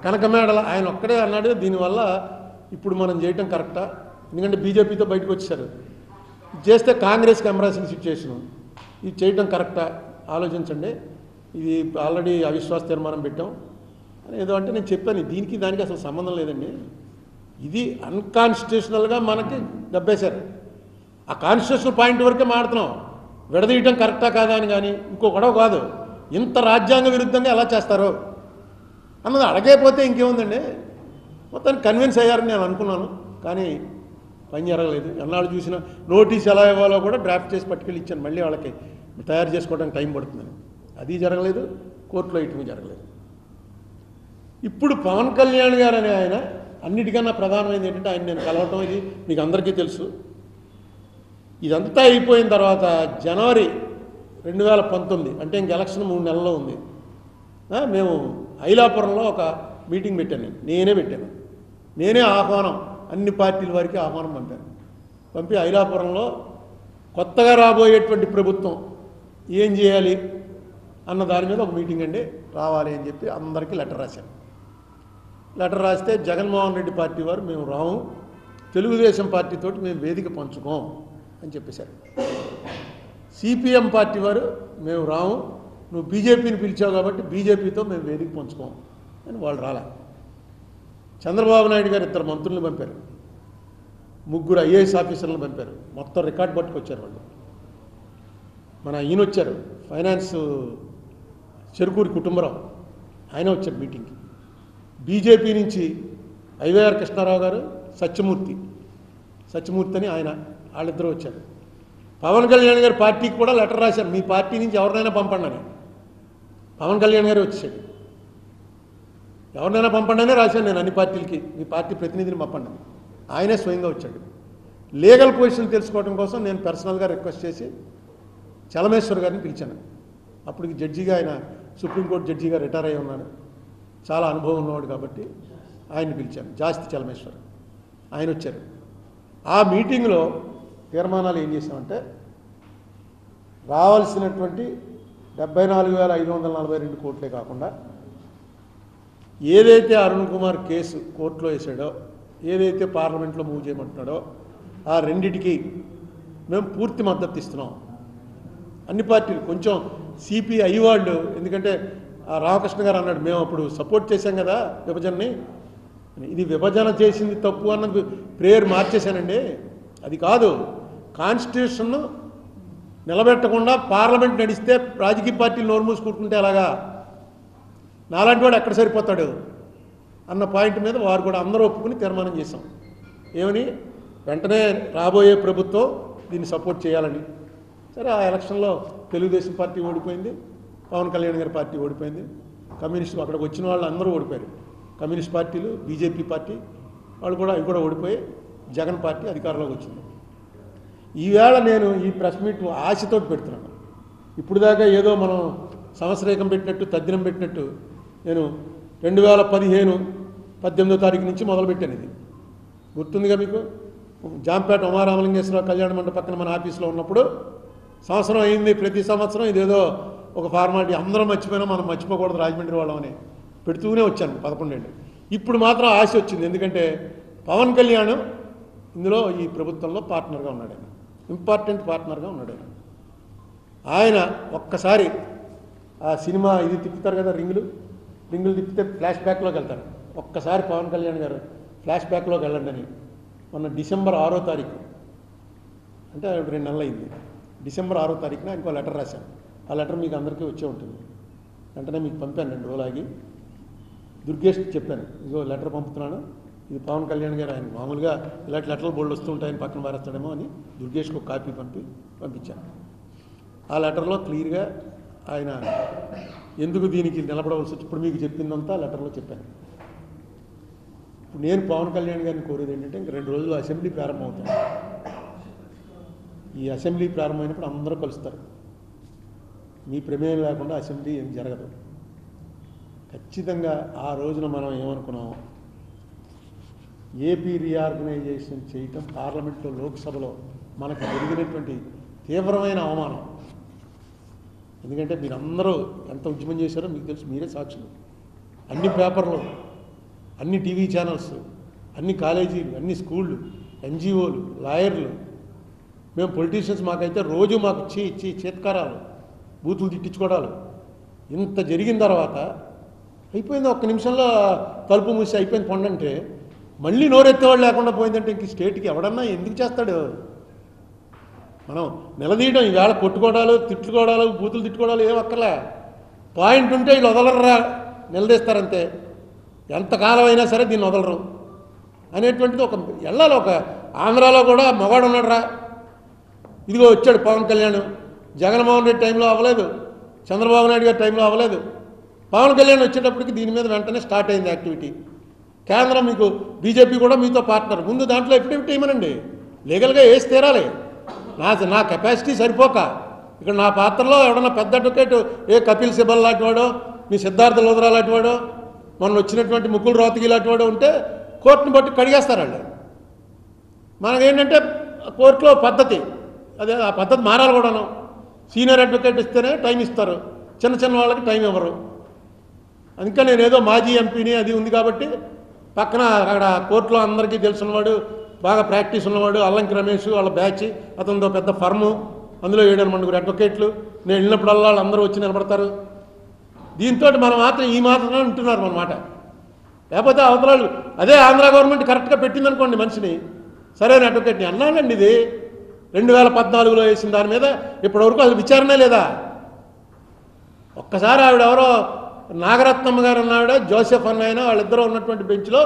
కనకమేడల, ఆయన ఒక్కడే అన్నాడు, దీనివల్ల ఇప్పుడు మనం చేయటం కరెక్టా, ఎందుకంటే బీజేపీతో బయటకు వచ్చేసారు, చేస్తే కాంగ్రెస్కి అమరాల్సిన సిచ్యువేషను, ఇది చేయటం కరెక్టా, ఆలోచించండి, ఇది ఆల్రెడీ అవిశ్వాస తీర్మానం పెట్టాం అని ఏదో అంటే నేను చెప్పాను, దీనికి దానికి అసలు సంబంధం లేదండి, ఇది అన్కాన్స్టిట్యూషనల్గా మనకి దెబ్బేశారు, ఆ కాన్స్టిట్యూషనల్ పాయింట్ వరకే మాడుతున్నాం, విడదీయటం కరెక్టా కాదా అని. కానీ ఇంకో గొడవ కాదు, ఇంత రాజ్యాంగ విరుద్ధంగా ఎలా చేస్తారో అన్నది అడగైపోతే ఇంకేముందండి. మొత్తానికి కన్విన్స్ అయ్యారని నేను అనుకున్నాను, కానీ పని జరగలేదు. ఎన్నాళ్ళు చూసినా నోటీస్ ఎలా ఇవ్వాలో కూడా డ్రాఫ్ట్ చేసి పట్టుకెళ్ళి ఇచ్చాను, మళ్ళీ వాళ్ళకి తయారు చేసుకోవడానికి టైం పడుతుందని. అది జరగలేదు, కోర్టులో ఇటు జరగలేదు. ఇప్పుడు పవన్ కళ్యాణ్ గారు అనే ఆయన అన్నిటికన్నా ప్రధానమైనది ఏంటంటే, ఆయన నేను కలవటం, ఇది మీకు అందరికీ తెలుసు. ఇదంతా అయిపోయిన తర్వాత జనవరి 2019 అంటే ఇంక ఎలక్షన్ 3 నెలల్లో ఉంది. మేము ఐలాపురంలో ఒక మీటింగ్ పెట్టాను, నేనే పెట్టాను, నేనే ఆహ్వానం, అన్ని పార్టీల వారికి ఆహ్వానం పంపాను. పంపి ఐలాపురంలో కొత్తగా రాబోయేటువంటి ప్రభుత్వం ఏం చేయాలి అన్న దాని మీద ఒక మీటింగ్ అండి, రావాలి అని చెప్పి అందరికీ లెటర్ రాశాను. లెటర్ రాస్తే జగన్మోహన్ రెడ్డి పార్టీ వారు మేము రాము, తెలుగుదేశం పార్టీతోటి మేము వేదిక పంచుకోం అని చెప్పేశారు. సిపిఎం పార్టీ వారు మేము రాము, నువ్వు బీజేపీని పిలిచావు కాబట్టి బీజేపీతో మేము వేదిక పంచుకోం అని వాళ్ళు రాలే. చంద్రబాబు నాయుడు గారు 2 మంత్రులను పంపారు, 3 ఐఏఎస్ ఆఫీసర్లను పంపారు. మొత్తం రికార్డ్ పట్టుకొచ్చారు వాళ్ళు. మన ఈయన వచ్చారు, ఫైనాన్స్ చెరుకూరి కుటుంబరావు, ఆయన వచ్చారు మీటింగ్కి. బీజేపీ నుంచి ఐవైఆర్ కృష్ణారావు గారు, సత్యమూర్తి అని ఆయన, వాళ్ళిద్దరూ వచ్చారు. పవన్ కళ్యాణ్ గారి పార్టీకి కూడా లెటర్ రాశారు, మీ పార్టీ నుంచి ఎవరినైనా పంపండి అని. పవన్ కళ్యాణ్ గారు వచ్చాడు, ఎవరినైనా పంపండి అనే రాశాను నేను అన్ని పార్టీలకి, మీ పార్టీ ప్రతినిధిని పంపండి అని. ఆయనే స్వయంగా వచ్చాడు. లీగల్ పొజిషన్ తెలుసుకోవడం కోసం నేను పర్సనల్గా రిక్వెస్ట్ చేసి చలమేశ్వర్ గారిని పిలిచాను. అప్పటికి జడ్జిగా ఆయన సుప్రీంకోర్టు జడ్జిగా రిటైర్ అయి ఉన్నాడు, చాలా అనుభవం ఉన్నవాడు కాబట్టి ఆయన్ని పిలిచాను. జాస్తి చలమేశ్వర్ ఆయన వచ్చారు. ఆ మీటింగ్లో తీర్మానాలు ఏం చేశామంటే, రావాల్సినటువంటి 74,542 కోట్లే కాకుండా ఏదైతే అరుణ్ కుమార్ కేసు కోర్టులో వేసాడో, ఏదైతే పార్లమెంట్లో మూవ్ చేయమంటున్నాడో, ఆ రెండిటికి మేము పూర్తి మద్దతు ఇస్తున్నాం. అన్ని పార్టీలు, కొంచెం సిపిఐ వాళ్ళు, ఎందుకంటే ఆ రామకృష్ణ గారు అన్నాడు, మేము అప్పుడు సపోర్ట్ చేశాం కదా విభజనని, ఇది విభజన చేసింది తప్పు అన్నది ప్రేయర్ మార్చేశానండి. అది కాదు, కాన్స్టిట్యూషన్ నిలబెట్టకుండా పార్లమెంట్ నడిస్తే రాజకీయ పార్టీలు నోరు మూసుకుంటుంటే అలాగా, నాలాంటి వాడు ఎక్కడ సరిపోతాడు అన్న పాయింట్ మీద వారు కూడా అందరూ ఒప్పుకుని తీర్మానం చేశాం. ఏమని, వెంటనే రాబోయే ప్రభుత్వం దీన్ని సపోర్ట్ చేయాలని. సరే, ఆ ఎలక్షన్లో తెలుగుదేశం పార్టీ ఓడిపోయింది, పవన్ కళ్యాణ్ గారి పార్టీ ఓడిపోయింది, కమ్యూనిస్టు అక్కడికి వచ్చిన వాళ్ళు అందరూ ఓడిపోయారు. కమ్యూనిస్ట్ పార్టీలు, బీజేపీ పార్టీ వాళ్ళు కూడా, అవి కూడా ఓడిపోయి జగన్ పార్టీ అధికారంలోకి వచ్చింది. ఈవేళ నేను ఈ ప్రెస్ మీట్ ఆశతో పెడుతున్నాను. ఇప్పుడు దాకా ఏదో మనం సంవత్సరేకం పెట్టినట్టు, తద్దినం పెట్టినట్టు, నేను 2015 18వ తారీఖు నుంచి మొదలుపెట్టాను. ఇది గుర్తుందిగా మీకు? జాంపేట ఉమారామలింగేశ్వరరావు కళ్యాణ మండపం పక్కన మన ఆఫీస్లో ఉన్నప్పుడు సంవత్సరం అయింది. ప్రతి సంవత్సరం ఇదేదో ఒక ఫార్మాలిటీ, అందరం మర్చిపోయినా మనం మర్చిపోకూడదు రాజమండ్రి వాళ్ళమని పెడుతూనే వచ్చాను 11 ఏళ్ళు. ఇప్పుడు మాత్రం ఆశ వచ్చింది, ఎందుకంటే పవన్ కళ్యాణ్ ఇందులో ఈ ప్రభుత్వంలో పార్ట్నర్గా ఉన్నాడు. ఆయన ఇంపార్టెంట్ పార్ట్నర్గా ఉన్నాడు. ఆయన ఒక్కసారి ఆ సినిమా ఇది తిప్పుతారు కదా, రింగులు తిప్పితే ఫ్లాష్ బ్యాక్లోకి వెళ్తారు. ఒక్కసారి పవన్ కళ్యాణ్ గారు ఫ్లాష్ బ్యాక్లోకి వెళ్ళండి అని మొన్న డిసెంబర్ 6వ తారీఖు, అంటే 2 నెలలు అయింది, డిసెంబర్ 6వ తారీఖున ఆయనకు లెటర్ రాశాను. ఆ లెటర్ మీకు అందరికీ వచ్చే ఉంటుంది. వెంటనే మీకు పంపాను 2 రోజులు ఆగి. దుర్గేష్ చెప్పాను, ఇదిగో లెటర్ పంపుతున్నాను, ఇది పవన్ కళ్యాణ్ గారు, ఆయన మామూలుగా ఇలాంటి లెటర్లు బోల్డ్ వస్తూ ఉంటాయని పక్కన పారేస్తాడేమో అని దుర్గేష్కి ఒక కాపీ పంపించాను. ఆ లెటర్లో క్లియర్గా ఆయన ఎందుకు దీనికి నిలబడవలసి వచ్చి ఇప్పుడు మీకు చెప్పిందంతా లెటర్లో చెప్పాను. ఇప్పుడు నేను పవన్ కళ్యాణ్ గారిని కోరేది ఏంటంటే, ఇంక 2 రోజులు అసెంబ్లీ ప్రారంభమవుతాం. ఈ అసెంబ్లీ ప్రారంభమైనప్పుడు అందరూ కలుస్తారు. మీ ప్రమేయం లేకుండా అసెంబ్లీ ఏం జరగదు. ఖచ్చితంగా ఆ రోజున మనం ఏమనుకున్నాం, ఏపీ రీఆర్గనైజేషన్ చేయటం పార్లమెంట్లో, లోక్సభలో మనకు జరిగినటువంటి తీవ్రమైన అవమానం. ఎందుకంటే మీరందరూ ఎంత ఉద్యమం చేశారో మీకు తెలుసు, మీరే సాక్షులు. అన్ని పేపర్లు, అన్ని టీవీ ఛానల్స్, అన్ని కాలేజీలు, అన్ని స్కూళ్ళు, ఎన్జిఓలు, లాయర్లు, మేము పొలిటీషియన్స్, మాకైతే రోజు మాకు చేత్కారాలు, బూతులు తిట్టించుకోవడాలు. ఇంత జరిగిన తర్వాత అయిపోయింది, 1 నిమిషంలో తలుపు మూసి అయిపోయింది పొండంటే, మళ్ళీ నోరెత్తేవాళ్ళు లేకుండా పోయిందంటే ఇంక స్టేట్కి ఎవడన్నా ఎందుకు చేస్తాడు? మనం నిలదీయడం, ఈవేళ కొట్టుకోవడాలు, తిట్టుకోవడాలు, బూతులు తిట్టుకోవడాలు ఏం అక్కర్లే. పాయింట్ ఉంటే వీళ్ళు వదలరా, నిలదీస్తారంతే. ఎంతకాలం అయినా సరే దీన్ని వదలరు అనేటువంటిది ఒక వెళ్ళాలి. ఒక ఆంధ్రాలో కూడా మగాడు ఉన్నాడు రా, ఇదిగో వచ్చాడు పవన్ కళ్యాణ్. జగన్మోహన్ రెడ్డి టైంలో అవ్వలేదు, చంద్రబాబు నాయుడు గారి టైంలో అవ్వలేదు. పవన్ కళ్యాణ్ వచ్చేటప్పటికి దీని మీద వెంటనే స్టార్ట్ అయింది యాక్టివిటీ. కేంద్రం మీకు, బీజేపీ కూడా మీతో పార్ట్నర్. ముందు దాంట్లో ఎఫిడవిట్ ఇవ్వమనండి, లీగల్గా వేసి తీరాలి. నా కెపాసిటీ సరిపోక ఇక్కడ నా పాత్రలో ఎవడన్నా పెద్ద అడ్వకేట్, ఏ కపిల్ సిబల్ లాంటి వాడో, మీ సిద్ధార్థ లోదరా లాంటి వాడో, మొన్న వచ్చినటువంటి ముకుల్ రోహతగి లాంటి వాడో ఉంటే కోర్టుని బట్టి కడిగేస్తారండి. మనకేంటంటే కోర్టులో పద్ధతి, అదే ఆ పద్ధతి మారాలి కూడాను. సీనియర్ అడ్వకేట్ ఇస్తేనే టైం ఇస్తారు, చిన్న వాళ్ళకి టైం ఇవ్వరు. ఇంకా నేనేదో మాజీ ఎంపీని అది ఉంది కాబట్టి పక్కన అక్కడ కోర్టులో అందరికీ తెలుసున్నవాడు, బాగా ప్రాక్టీస్ ఉన్నవాడు, అల్లంకి రమేష్ వాళ్ళ బ్యాచ్, అతనితో పెద్ద ఫర్ము, అందులో 7-8 అడ్వకేట్లు. నేను వెళ్ళినప్పుడల్లా వాళ్ళందరూ వచ్చి నిలబడతారు. దీంతో మనం మాత్రం ఈ మాత్రమే ఉంటున్నారు అన్నమాట. లేకపోతే అవతలాలు అదే ఆంధ్ర గవర్నమెంట్ కరెక్ట్గా పెట్టిందనుకోండి మనిషిని, సరైన అడ్వకేట్ని అన్నానండి. ఇది 2014లో వేసిన దాని మీద ఇప్పటివరకు అసలు విచారణ లేదా? ఒక్కసారి ఆవిడ ఎవరో నాగరత్నమ్మ గారు అన్నావిడ, జోసెఫ్ అన్న వాళ్ళిద్దరూ ఉన్నటువంటి బెంచ్లో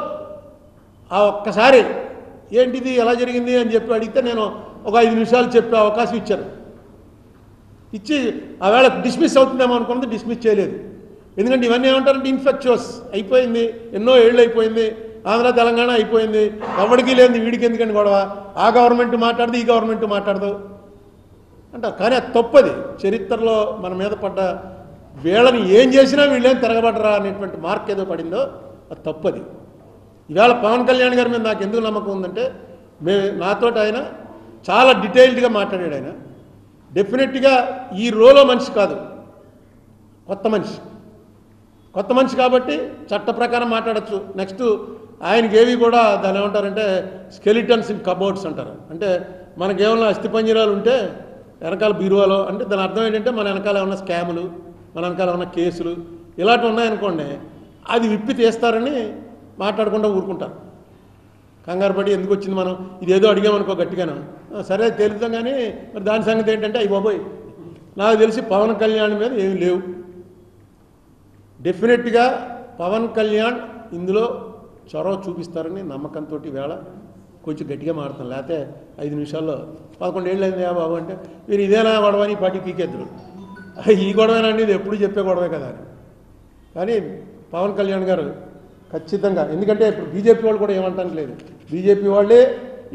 ఆ ఒక్కసారి ఏంటిది ఎలా జరిగింది అని చెప్పి అడిగితే నేను ఒక 5 నిమిషాలు చెప్పే అవకాశం ఇచ్చారు. ఇచ్చి ఆవేళ డిస్మిస్ అవుతుందేమో అనుకున్నది, డిస్మిస్ చేయలేదు. ఎందుకంటే ఇవన్నీ ఏమంటారంటే ఇన్ఫెక్చువస్ అయిపోయింది, ఎన్నో ఏళ్ళు అయిపోయింది, ఆంధ్ర తెలంగాణ అయిపోయింది, ఎవరికి లేని వీడికి ఎందుకండి గొడవ, ఆ గవర్నమెంట్ మాట్లాడదు ఈ గవర్నమెంట్ మాట్లాడదు అంటారు. కానీ అది తప్పది. చరిత్రలో మన మీద పడ్డ వీళ్ళని ఏం చేసినా వీళ్ళేం తిరగబడరా అనేటువంటి మార్క్ ఏదో పడిందో అది తప్పది. ఇవాళ పవన్ కళ్యాణ్ గారి మీద నాకు ఎందుకు నమ్మకం ఉందంటే, నాతోటి ఆయన చాలా డీటెయిల్డ్గా మాట్లాడాడు. ఆయన డెఫినెట్గా ఈ రోలో మనిషి కాదు, కొత్త మనిషి కాబట్టి చట్ట ప్రకారం మాట్లాడచ్చు. నెక్స్ట్ ఆయనకి ఏవి కూడా దాని ఏమంటారంటే స్కెలిటన్స్ ఇన్ కబోర్డ్స్ అంటారు. అంటే మనకేమన్నా అస్థిపంజరాలు ఉంటే వెనకాల బీరువాలో, అంటే దాని అర్థం ఏంటంటే మన వెనకాల ఏమన్నా స్కాములు, మన వెనకాల ఏమన్నా కేసులు ఇలాంటివి ఉన్నాయనుకోండి, అది విప్పి తీస్తారని మాట్లాడకుండా ఊరుకుంటారు. కంగారు పడి ఎందుకు వచ్చింది మనం ఇదేదో అడిగామనుకో గట్టిగాను, సరే తెలుద్దాం. కానీ మరి దాని సంగతి ఏంటంటే అయ్యి బాబోయ్, నాకు తెలిసి పవన్ కళ్యాణ్ మీద ఏమి లేవు. డెఫినెట్గా పవన్ కళ్యాణ్ ఇందులో చొరవ చూపిస్తారని నమ్మకంతో వేళ కొంచెం గట్టిగా మారుతాను. లేకపోతే 5 నిమిషాల్లో 11 ఏళ్ళు అయింది బాబు అంటే మీరు ఇదేనా గొడవ అని పార్టీ పీకేద్దరు. ఈ గొడవేనండి, ఇది ఎప్పుడు చెప్పే గొడవే కదా అని. కానీ పవన్ కళ్యాణ్ గారు ఖచ్చితంగా, ఎందుకంటే ఇప్పుడు బీజేపీ వాళ్ళు కూడా ఏమంటానికి లేదు, బీజేపీ వాళ్ళే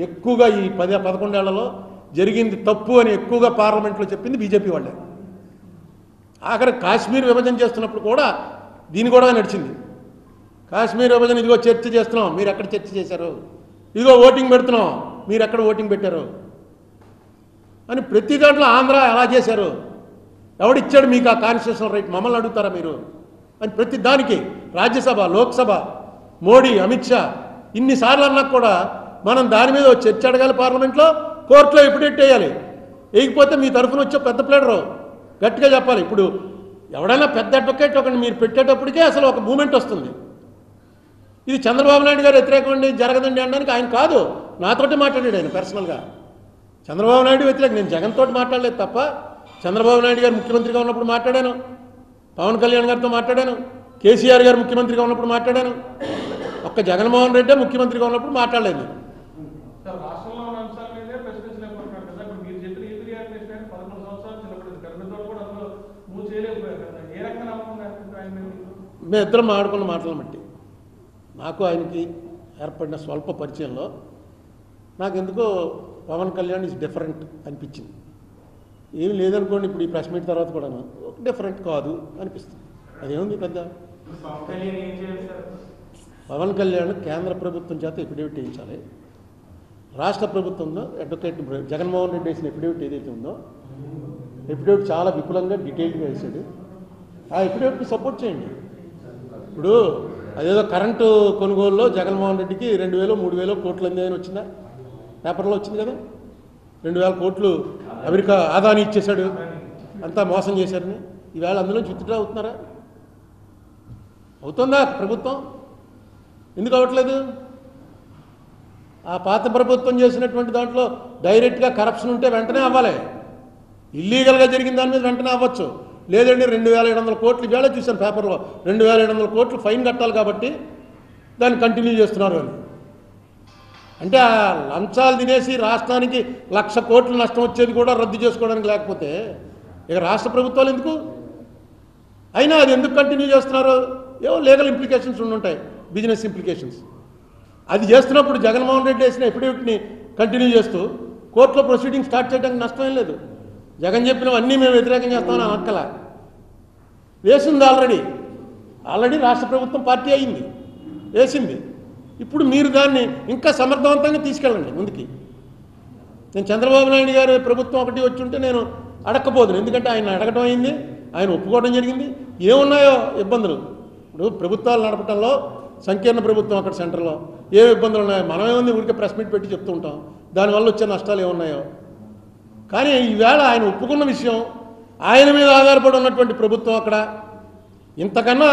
ఎక్కువగా ఈ 10-11 ఏళ్లలో జరిగింది తప్పు అని ఎక్కువగా పార్లమెంట్లో చెప్పింది బీజేపీ వాళ్ళే. ఆఖరి కాశ్మీర్ విభజన చేస్తున్నప్పుడు కూడా దీని కూడా నడిచింది. కాశ్మీర్ విభజన ఇదిగో చర్చ చేస్తున్నాం, మీరు ఎక్కడ చర్చ చేశారు, ఇదిగో ఓటింగ్ పెడుతున్నాం, మీరు ఎక్కడ ఓటింగ్ పెట్టారు అని ప్రతి దాంట్లో ఆంధ్ర ఎలా చేశారు, ఎవడిచ్చాడు మీకు ఆ కాన్స్టిట్యూషనల్ రైట్, మమ్మల్ని అడుగుతారా మీరు అని ప్రతి దానికి రాజ్యసభ, లోక్సభ, మోడీ, అమిత్ షా ఇన్నిసార్లు అన్నా కూడా మనం దాని మీద చర్చ అడగాలి పార్లమెంట్లో, కోర్టులో ఎప్పుడెట్ వేయాలి. వేయకపోతే మీ తరఫున వచ్చే పెద్ద ప్లేడరు గట్టిగా చెప్పాలి. ఇప్పుడు ఎవడైనా పెద్ద అడ్వకేట్ ఒకటి మీరు పెట్టేటప్పటికే అసలు ఒక మూమెంట్ వస్తుంది. ఇది చంద్రబాబు నాయుడు గారు వ్యతిరేకండి జరగదండి అనడానికి ఆయన కాదు, నాతోటి మాట్లాడాడు ఆయన పర్సనల్గా. చంద్రబాబు నాయుడు వ్యతిరేకం, నేను జగన్ తోటి మాట్లాడలేదు తప్ప చంద్రబాబు నాయుడు గారు ముఖ్యమంత్రిగా ఉన్నప్పుడు మాట్లాడాను, పవన్ కళ్యాణ్ గారితో మాట్లాడాను, కేసీఆర్ గారు ముఖ్యమంత్రిగా ఉన్నప్పుడు మాట్లాడాను, ఒక్క జగన్మోహన్ రెడ్డి ముఖ్యమంత్రిగా ఉన్నప్పుడు మాట్లాడలేదు. మేము ఇద్దరం ఆడుకున్న మాటలను బట్టి నాకు ఆయనకి ఏర్పడిన స్వల్ప పరిచయంలో నాకు ఎందుకో పవన్ కళ్యాణ్ ఈజ్ డిఫరెంట్ అనిపించింది. ఏమి లేదనుకోండి, ఇప్పుడు ఈ ప్రెస్ మీట్ తర్వాత కూడా డిఫరెంట్ కాదు అనిపిస్తుంది. అదేముంది పెద్ద. పవన్ కళ్యాణ్ కేంద్ర ప్రభుత్వం చేత ఎఫిడేవిట్ వేయించాలి, రాష్ట్ర ప్రభుత్వంలో అడ్వకేట్ జగన్మోహన్ రెడ్డి వేసిన ఎఫిడేవిట్ ఏదైతే ఉందో ఎఫిడేవిట్ చాలా విపులంగా డీటెయిల్గా వేసాడు. ఆ ఎఫిడేవిట్ని సపోర్ట్ చేయండి. ఇప్పుడు అదేదో కరెంటు కొనుగోలులో జగన్మోహన్ రెడ్డికి 2,000-3,000 కోట్లు అంది అని వచ్చిందా, పేపర్లో వచ్చింది కదా. 2,000 కోట్లు అమెరికా ఆదాని ఇచ్చేశాడు, అంతా మోసం చేశారని. ఈవేళ అందులో విత్డ్రా అవుతున్నారా? అవుతుందా ప్రభుత్వం? ఎందుకు అవ్వట్లేదు? ఆ పాత ప్రభుత్వం చేసినటువంటి దాంట్లో డైరెక్ట్గా కరప్షన్ ఉంటే వెంటనే అవ్వాలి, ఇల్లీగల్గా జరిగిన దాని మీద వెంటనే అవ్వచ్చు. లేదండి 2,700 కోట్లు ఇవాళ చూశాను పేపర్లో, 2,700 కోట్లు ఫైన్ కట్టాలి కాబట్టి దాన్ని కంటిన్యూ చేస్తున్నారు అని. అంటే ఆ లంచాలు తినేసి రాష్ట్రానికి 1,00,000 కోట్లు నష్టం వచ్చేది కూడా రద్దు చేసుకోవడానికి లేకపోతే ఇక రాష్ట్ర ప్రభుత్వాలు ఎందుకు? అయినా అది ఎందుకు కంటిన్యూ చేస్తున్నారు? ఏవో లీగల్ ఇంప్లికేషన్స్ ఉండుంటాయి, బిజినెస్ ఇంప్లికేషన్స్. అది చేస్తున్నప్పుడు జగన్మోహన్ రెడ్డి వేసిన ఎఫిడేవిట్ని కంటిన్యూ చేస్తూ కోర్టులో ప్రొసీడింగ్ స్టార్ట్ చేయడానికి నష్టం ఏం లేదు. జగన్ చెప్పినవన్నీ మేము వ్యతిరేకం చేస్తామని అనక్కల వేసింది. ఆల్రెడీ రాష్ట్ర ప్రభుత్వం పార్టీ అయింది, వేసింది. ఇప్పుడు మీరు దాన్ని ఇంకా సమర్థవంతంగా తీసుకెళ్ళండి ముందుకి. నేను చంద్రబాబు నాయుడు గారి ప్రభుత్వం ఒకటి వచ్చి ఉంటే నేను అడగకపోదును, ఎందుకంటే ఆయన అడగడం అయింది, ఆయన ఒప్పుకోవడం జరిగింది. ఏమున్నాయో ఇబ్బందులు, ఇప్పుడు ప్రభుత్వాలు నడపడంలో సంకీర్ణ ప్రభుత్వం అక్కడ సెంటర్లో ఏ ఇబ్బందులు ఉన్నాయో మనమేముంది ఊరికే ప్రెస్ మీట్ పెట్టి చెప్తూ ఉంటాం, దానివల్ల వచ్చే నష్టాలు ఏమున్నాయో. కానీ ఈవేళ ఆయన ఒప్పుకున్న విషయం, ఆయన మీద ఆధారపడి ఉన్నటువంటి ప్రభుత్వం అక్కడ ఇంతకన్నా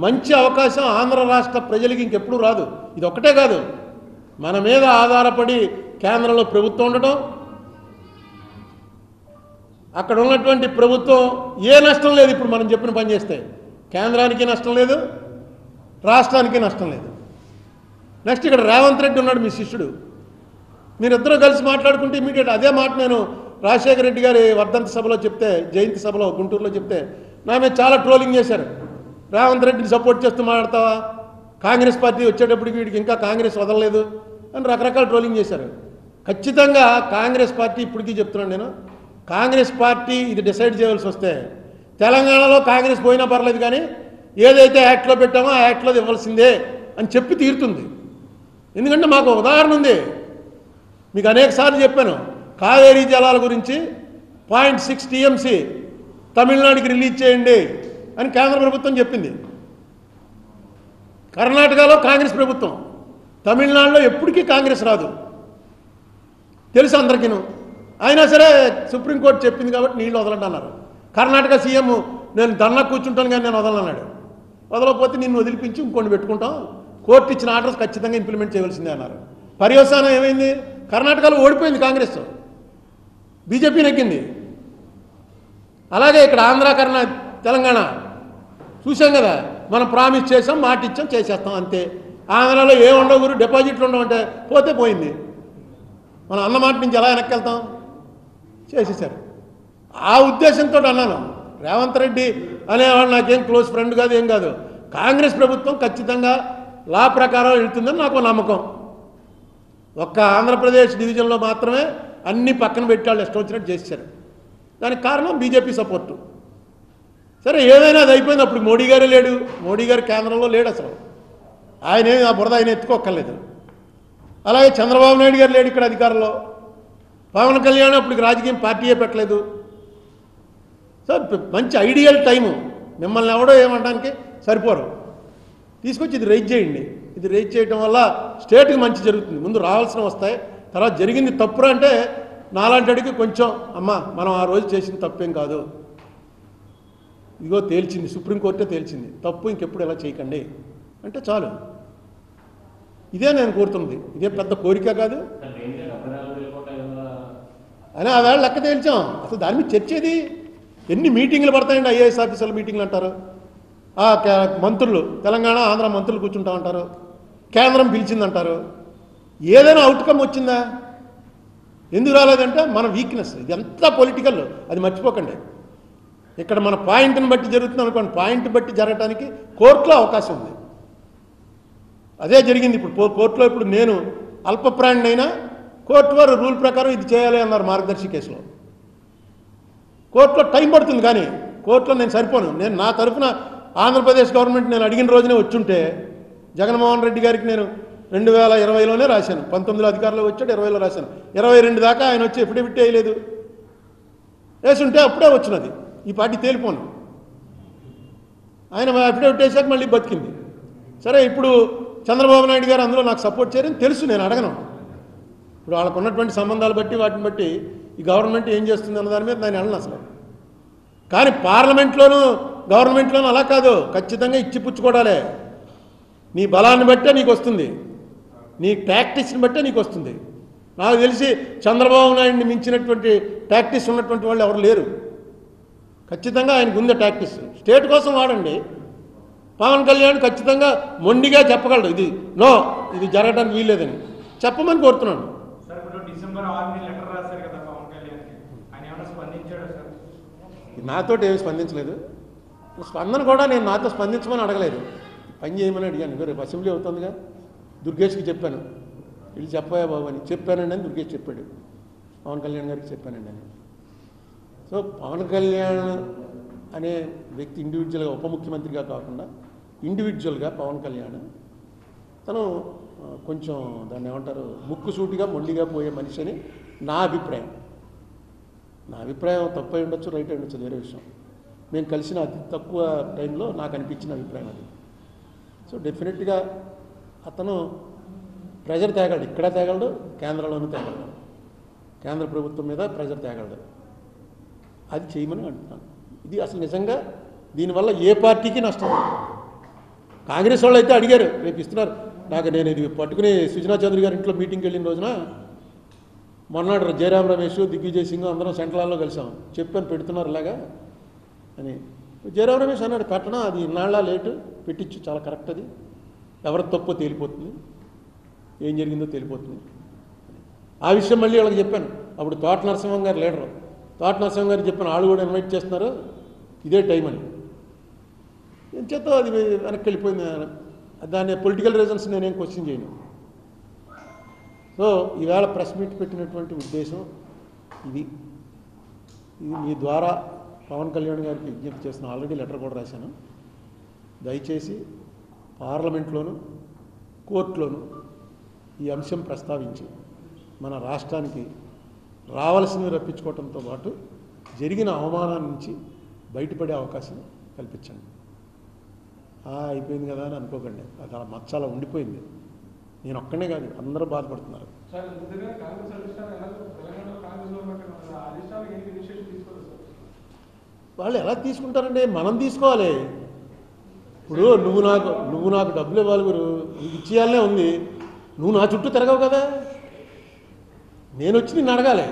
మంచి అవకాశం ఆంధ్ర రాష్ట్ర ప్రజలకి ఇంకెప్పుడు రాదు. ఇది ఒక్కటే కాదు, మన మీద ఆధారపడి కేంద్రంలో ప్రభుత్వం ఉండటం, అక్కడ ఉన్నటువంటి ప్రభుత్వం ఏ నష్టం లేదు. ఇప్పుడు మనం చెప్పిన పని చేస్తే కేంద్రానికి నష్టం లేదు, రాష్ట్రానికి నష్టం లేదు. నెక్స్ట్ ఇక్కడ రేవంత్ రెడ్డి ఉన్నాడు, మీ శిష్యుడు. మీరిద్దరూ కలిసి మాట్లాడుకుంటే ఇమీడియట్ అదే మాట నేను రాజశేఖర రెడ్డి గారి వర్ధంతి సభలో చెప్తే, జయంతి సభలో గుంటూరులో చెప్తే నా మీద చాలా ట్రోలింగ్ చేశారు. రేవంత్ రెడ్డిని సపోర్ట్ చేస్తూ మాట్లాడతావా, కాంగ్రెస్ పార్టీ వచ్చేటప్పటికి వీడికి ఇంకా కాంగ్రెస్ వదలలేదు అని రకరకాల ట్రోలింగ్ చేశారు. ఖచ్చితంగా కాంగ్రెస్ పార్టీ ఇప్పటికీ చెప్తున్నాను నేను, కాంగ్రెస్ పార్టీ ఇది డిసైడ్ చేయవలసి వస్తే తెలంగాణలో కాంగ్రెస్ పోయినా పర్లేదు, కానీ ఏదైతే యాక్ట్లో పెట్టామో ఆ యాక్ట్లో ఇవ్వాల్సిందే అని చెప్పి తీరుతుంది. ఎందుకంటే మాకు ఉదాహరణ ఉంది, మీకు అనేక సార్లు చెప్పాను. కావేరీ జలాల గురించి 0.6 TMC తమిళనాడుకి రిలీజ్ చేయండి అని కేంద్ర ప్రభుత్వం చెప్పింది. కర్ణాటకలో కాంగ్రెస్ ప్రభుత్వం, తమిళనాడులో ఎప్పటికీ కాంగ్రెస్ రాదు తెలుసు అందరికీను. అయినా సరే సుప్రీంకోర్టు చెప్పింది కాబట్టి నీళ్ళు వదలండి అన్నారు. కర్ణాటక సీఎం నేను ధర్నా కూర్చుంటాను కానీ నేను వదలన్నాడు. వదలకపోతే నిన్ను వదిలిపించి ఇంకొన్ని పెట్టుకుంటాం, కోర్టు ఇచ్చిన ఆర్డర్స్ ఖచ్చితంగా ఇంప్లిమెంట్ చేయవలసిందే అన్నారు. పర్యవసానం ఏమైంది, కర్ణాటకలో ఓడిపోయింది కాంగ్రెస్, బీజేపీ నెగ్గింది. అలాగే ఇక్కడ ఆంధ్ర తెలంగాణ చూసాం కదా, మనం ప్రామిస్ చేసాం, మాట ఇచ్చాం, చేసేస్తాం అంతే. ఆంధ్రాలో ఏ ఉండవు గురు, డిపాజిట్లు ఉండవంటే పోతే పోయింది. మనం అన్నమాట నుంచి ఎలా వెనక్కి వెళ్తాం, చేసేసారు. ఆ ఉద్దేశంతో అన్నాను, రేవంత్ రెడ్డి అనేవాడు నాకేం క్లోజ్ ఫ్రెండ్ కాదు, ఏం కాదు. కాంగ్రెస్ ప్రభుత్వం ఖచ్చితంగా లా ప్రకారం వెళ్తుందని నాకు నమ్మకం. ఒక్క ఆంధ్రప్రదేశ్ డివిజన్లో మాత్రమే అన్ని పక్కన పెట్టాళ్ళు ఇష్టం వచ్చినట్టు చేశారు. దానికి కారణం బీజేపీ సపోర్టు. సరే ఏదైనా అది అయిపోయింది. అప్పుడు మోడీ గారే లేడు, మోడీ గారు కేంద్రంలో లేడు, అసలు ఆయనే ఆ బురద ఆయన ఎత్తుకోక్కర్లేదు. అలాగే చంద్రబాబు నాయుడు గారు లేడు ఇక్కడ అధికారంలో. పవన్ కళ్యాణ్ అప్పటికి రాజకీయం పార్టీయే పెట్టలేదు. సో మంచి ఐడియల్ టైము, మిమ్మల్ని ఎవడో ఏమంటానికి సరిపోరు, తీసుకొచ్చి ఇది రైజ్ చేయండి. ఇది రైజ్ చేయడం వల్ల స్టేట్కి మంచి జరుగుతుంది. ముందు రావాల్సిన వస్తాయి, తర్వాత జరిగింది తప్పురా అంటే నాలాంటి అడిగి కొంచెం అమ్మ మనం ఆ రోజు చేసిన తప్పేం కాదు, ఇదిగో తేల్చింది, సుప్రీంకోర్టే తేల్చింది, తప్పు ఇంకెప్పుడు ఎలా చేయకండి అంటే చాలు. ఇదే నేను కోరుతున్నది, ఇదే పెద్ద కోరిక కాదు అని ఆ వేళ లెక్క తేల్చాం. అసలు దాని మీద చర్చేది ఎన్ని మీటింగ్లు పడతాయండి, ఐఏఎస్ ఆఫీసర్ల మీటింగ్లు అంటారు, మంత్రులు తెలంగాణ ఆంధ్ర మంత్రులు కూర్చుంటా ఉంటారు, కేంద్రం పిలిచిందంటారు. ఏదైనా అవుట్కమ్ వచ్చిందా, ఎందుకు రాలేదంటే మన వీక్నెస్. ఇది ఎంత పొలిటికల్ అది మర్చిపోకండి. ఇక్కడ మన పాయింట్ని బట్టి జరుగుతుంది అనుకోండి, పాయింట్ బట్టి జరగడానికి కోర్టులో అవకాశం ఉంది. అదే జరిగింది ఇప్పుడు కోర్టులో. ఇప్పుడు నేను అల్పప్రాణి అయినా కోర్టు వారు రూల్ ప్రకారం ఇది చేయాలి అన్నారు మార్గదర్శి కేసులో. కోర్టులో టైం పడుతుంది, కానీ కోర్టులో నేను సరిపోను. నేను నా తరఫున ఆంధ్రప్రదేశ్ గవర్నమెంట్ నేను అడిగిన రోజునే వచ్చుంటే జగన్మోహన్ రెడ్డి గారికి నేను 2020లోనే రాశాను. 19లో అధికారంలో వచ్చాడు, 20లో రాశాను. 22 దాకా ఆయన వచ్చి ఎఫిడవిట్ వేయలేదు. వేసుంటే అప్పుడే వచ్చినది, ఈ పార్టీ తేలిపోను. ఆయన ఎఫిడవిట్ వేసాక మళ్ళీ బతికింది. సరే ఇప్పుడు చంద్రబాబు నాయుడు గారు అందులో నాకు సపోర్ట్ చేయరని తెలుసు, నేను అడగను. ఇప్పుడు వాళ్ళకు ఉన్నటువంటి సంబంధాలు బట్టి వాటిని బట్టి ఈ గవర్నమెంట్ ఏం చేస్తుంది అన్న దాని మీద నేను వెళ్ళను అసలు. కానీ పార్లమెంట్లోనూ గవర్నమెంట్లోనూ అలా కాదు, ఖచ్చితంగా ఇచ్చిపుచ్చుకోవడాలే. నీ బలాన్ని బట్టే నీకు వస్తుంది, నీ టాక్టిక్స్ని బట్టే నీకు వస్తుంది. నాకు తెలిసి చంద్రబాబు నాయుడిని మించినటువంటి టాక్టిక్స్ ఉన్నటువంటి వాళ్ళు ఎవరు లేరు. ఖచ్చితంగా ఆయనకు ఉంది టాక్టిక్స్, స్టేట్ కోసం వాడండి. పవన్ కళ్యాణ్ ఖచ్చితంగా మొండిగా చెప్పగలడు, ఇది నో, ఇది జరగడానికి వీల్లేదని చెప్పమని కోరుతున్నాను. నాతోటి ఏమి స్పందించలేదు. స్పందన కూడా నేను నాతో స్పందించమని అడగలేదు, పని చేయమని అడిగాను. రేపు అసెంబ్లీ అవుతుందిగా, దుర్గేష్కి చెప్పాను, వీళ్ళు చెప్పాయా బాబు అని. చెప్పానండి అని దుర్గేష్ చెప్పాడు, పవన్ కళ్యాణ్ గారికి చెప్పానండి అని. సో పవన్ కళ్యాణ్ అనే వ్యక్తి ఇండివిజువల్గా, ఉప ముఖ్యమంత్రిగా కాకుండా ఇండివిజువల్గా పవన్ కళ్యాణ్ తను కొంచెం దాన్ని ఏమంటారు, ముక్కుసూటిగా మొండిగా పోయే మనిషి అని నా అభిప్రాయం. నా అభిప్రాయం తప్పై ఉండొచ్చు, రైట్ అయి ఉండొచ్చు, వేరే విషయం. మేము కలిసిన అతి తక్కువ టైంలో నాకు అనిపించిన అభిప్రాయం అది. సో డెఫినెట్గా అతను ప్రెజర్ తేగలడు, ఇక్కడ తేగలడు, కేంద్రంలోనూ తేగలడు, కేంద్ర ప్రభుత్వం మీద ప్రెజర్ తేగలడు. అది చేయమని అంటున్నాను. ఇది అసలు నిజంగా దీనివల్ల ఏ పార్టీకి నష్టం, కాంగ్రెస్ వాళ్ళు అయితే అడిగారు, రేపు ఇస్తున్నారు నాకు. నేను ఇది పట్టుకుని సుజనా చౌదరి గారి ఇంట్లో మీటింగ్కి వెళ్ళిన రోజున మొన్నడు జయరాం రమేష్, దిగ్విజయ్ సింగ్ అందరం సెంట్రల్ హాల్లో కలిసాం. చెప్పాను పెడుతున్నారు ఇలాగా అని. జయరాం రమేష్ అన్నాడు, పెట్టడం అది ఇన్నాళ్ళ లేటు, పెట్టించు, చాలా కరెక్ట్, అది ఎవరి తప్పో తేలిపోతుంది, ఏం జరిగిందో తేలిపోతుంది. ఆ విషయం మళ్ళీ వాళ్ళకి చెప్పాను. అప్పుడు తోట నరసింహం గారు లీడరు, తోట నరసింహం గారు చెప్పాను, వాళ్ళు కూడా ఇన్వైట్ చేస్తున్నారు, ఇదే టైం అని. ఏం చేద్దాం, అది వెనక్కి వెళ్ళిపోయింది. దాన్ని పొలిటికల్ రీజన్స్ నేనేం క్వశ్చన్ చేయను. సో ఈవేళ ప్రెస్ మీట్ పెట్టినటువంటి ఉద్దేశం ఇది. మీ ద్వారా పవన్ కళ్యాణ్ గారికి విజ్ఞప్తి చేస్తున్నాను. ఆల్రెడీ లెటర్ కూడా రాశాను. దయచేసి పార్లమెంట్లోను కోర్టులోను ఈ అంశం ప్రస్తావించి మన రాష్ట్రానికి రావాల్సినవి రప్పించుకోవడంతో పాటు జరిగిన అవమానం నుంచి బయటపడే అవకాశం కల్పించండి. అయిపోయింది కదా అని అనుకోకండి, అది అలా మచ్చాలా ఉండిపోయింది. నేను ఒక్కనే కాదు, అందరూ బాధపడుతున్నారు. వాళ్ళు ఎలా తీసుకుంటారండి, మనం తీసుకోవాలి. ఇప్పుడు నువ్వు నాకు డబ్బులు ఇవ్వాలి గురు, నీకు ఇచ్చేయాలనే ఉంది. నువ్వు నా చుట్టూ తిరగవు కదా, నేను వచ్చి నిన్ను అడగాలి.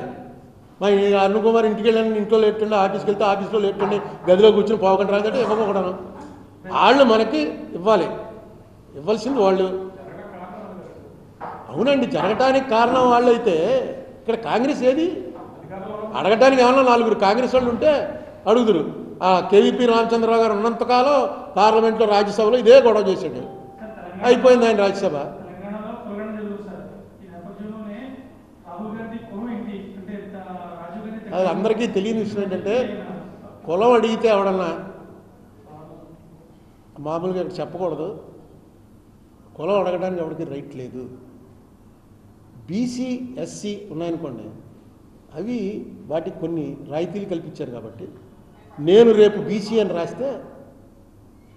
మా అరుణ్ కుమార్ ఇంటికి వెళ్ళాను, ఇంట్లో లేటండి, ఆఫీస్కి వెళ్తే ఆఫీస్లో లేటండి, గదిలో కూర్చొని పావుగంట రాదంటే ఇవ్వకూడదు. వాళ్ళు మనకి ఇవ్వాలి, ఇవ్వాల్సింది వాళ్ళు. అవునండి, జరగటానికి కారణం వాళ్ళు అయితే ఇక్కడ కాంగ్రెస్ ఏది అడగటానికి? ఏమన్నా నలుగురు కాంగ్రెస్ వాళ్ళు ఉంటే అడుగుదురు. కేవీపీ రామచంద్రరావు గారు ఉన్నంతకాలం పార్లమెంట్లో రాజ్యసభలో ఇదే గొడవ చేశాడు, అయిపోయింది ఆయన రాజ్యసభ. అది అందరికీ తెలియని విషయం ఏంటంటే, కులం అడిగితే ఎవడన్నా మామూలుగా చెప్పకూడదు, కులం అడగడానికి ఎవరికి రైట్ లేదు. బీసీ ఎస్సీ ఉన్నాయనుకోండి, అవి వాటికి కొన్ని రాయితీలు కల్పించారు కాబట్టి నేను రేపు బీసీ అని రాస్తే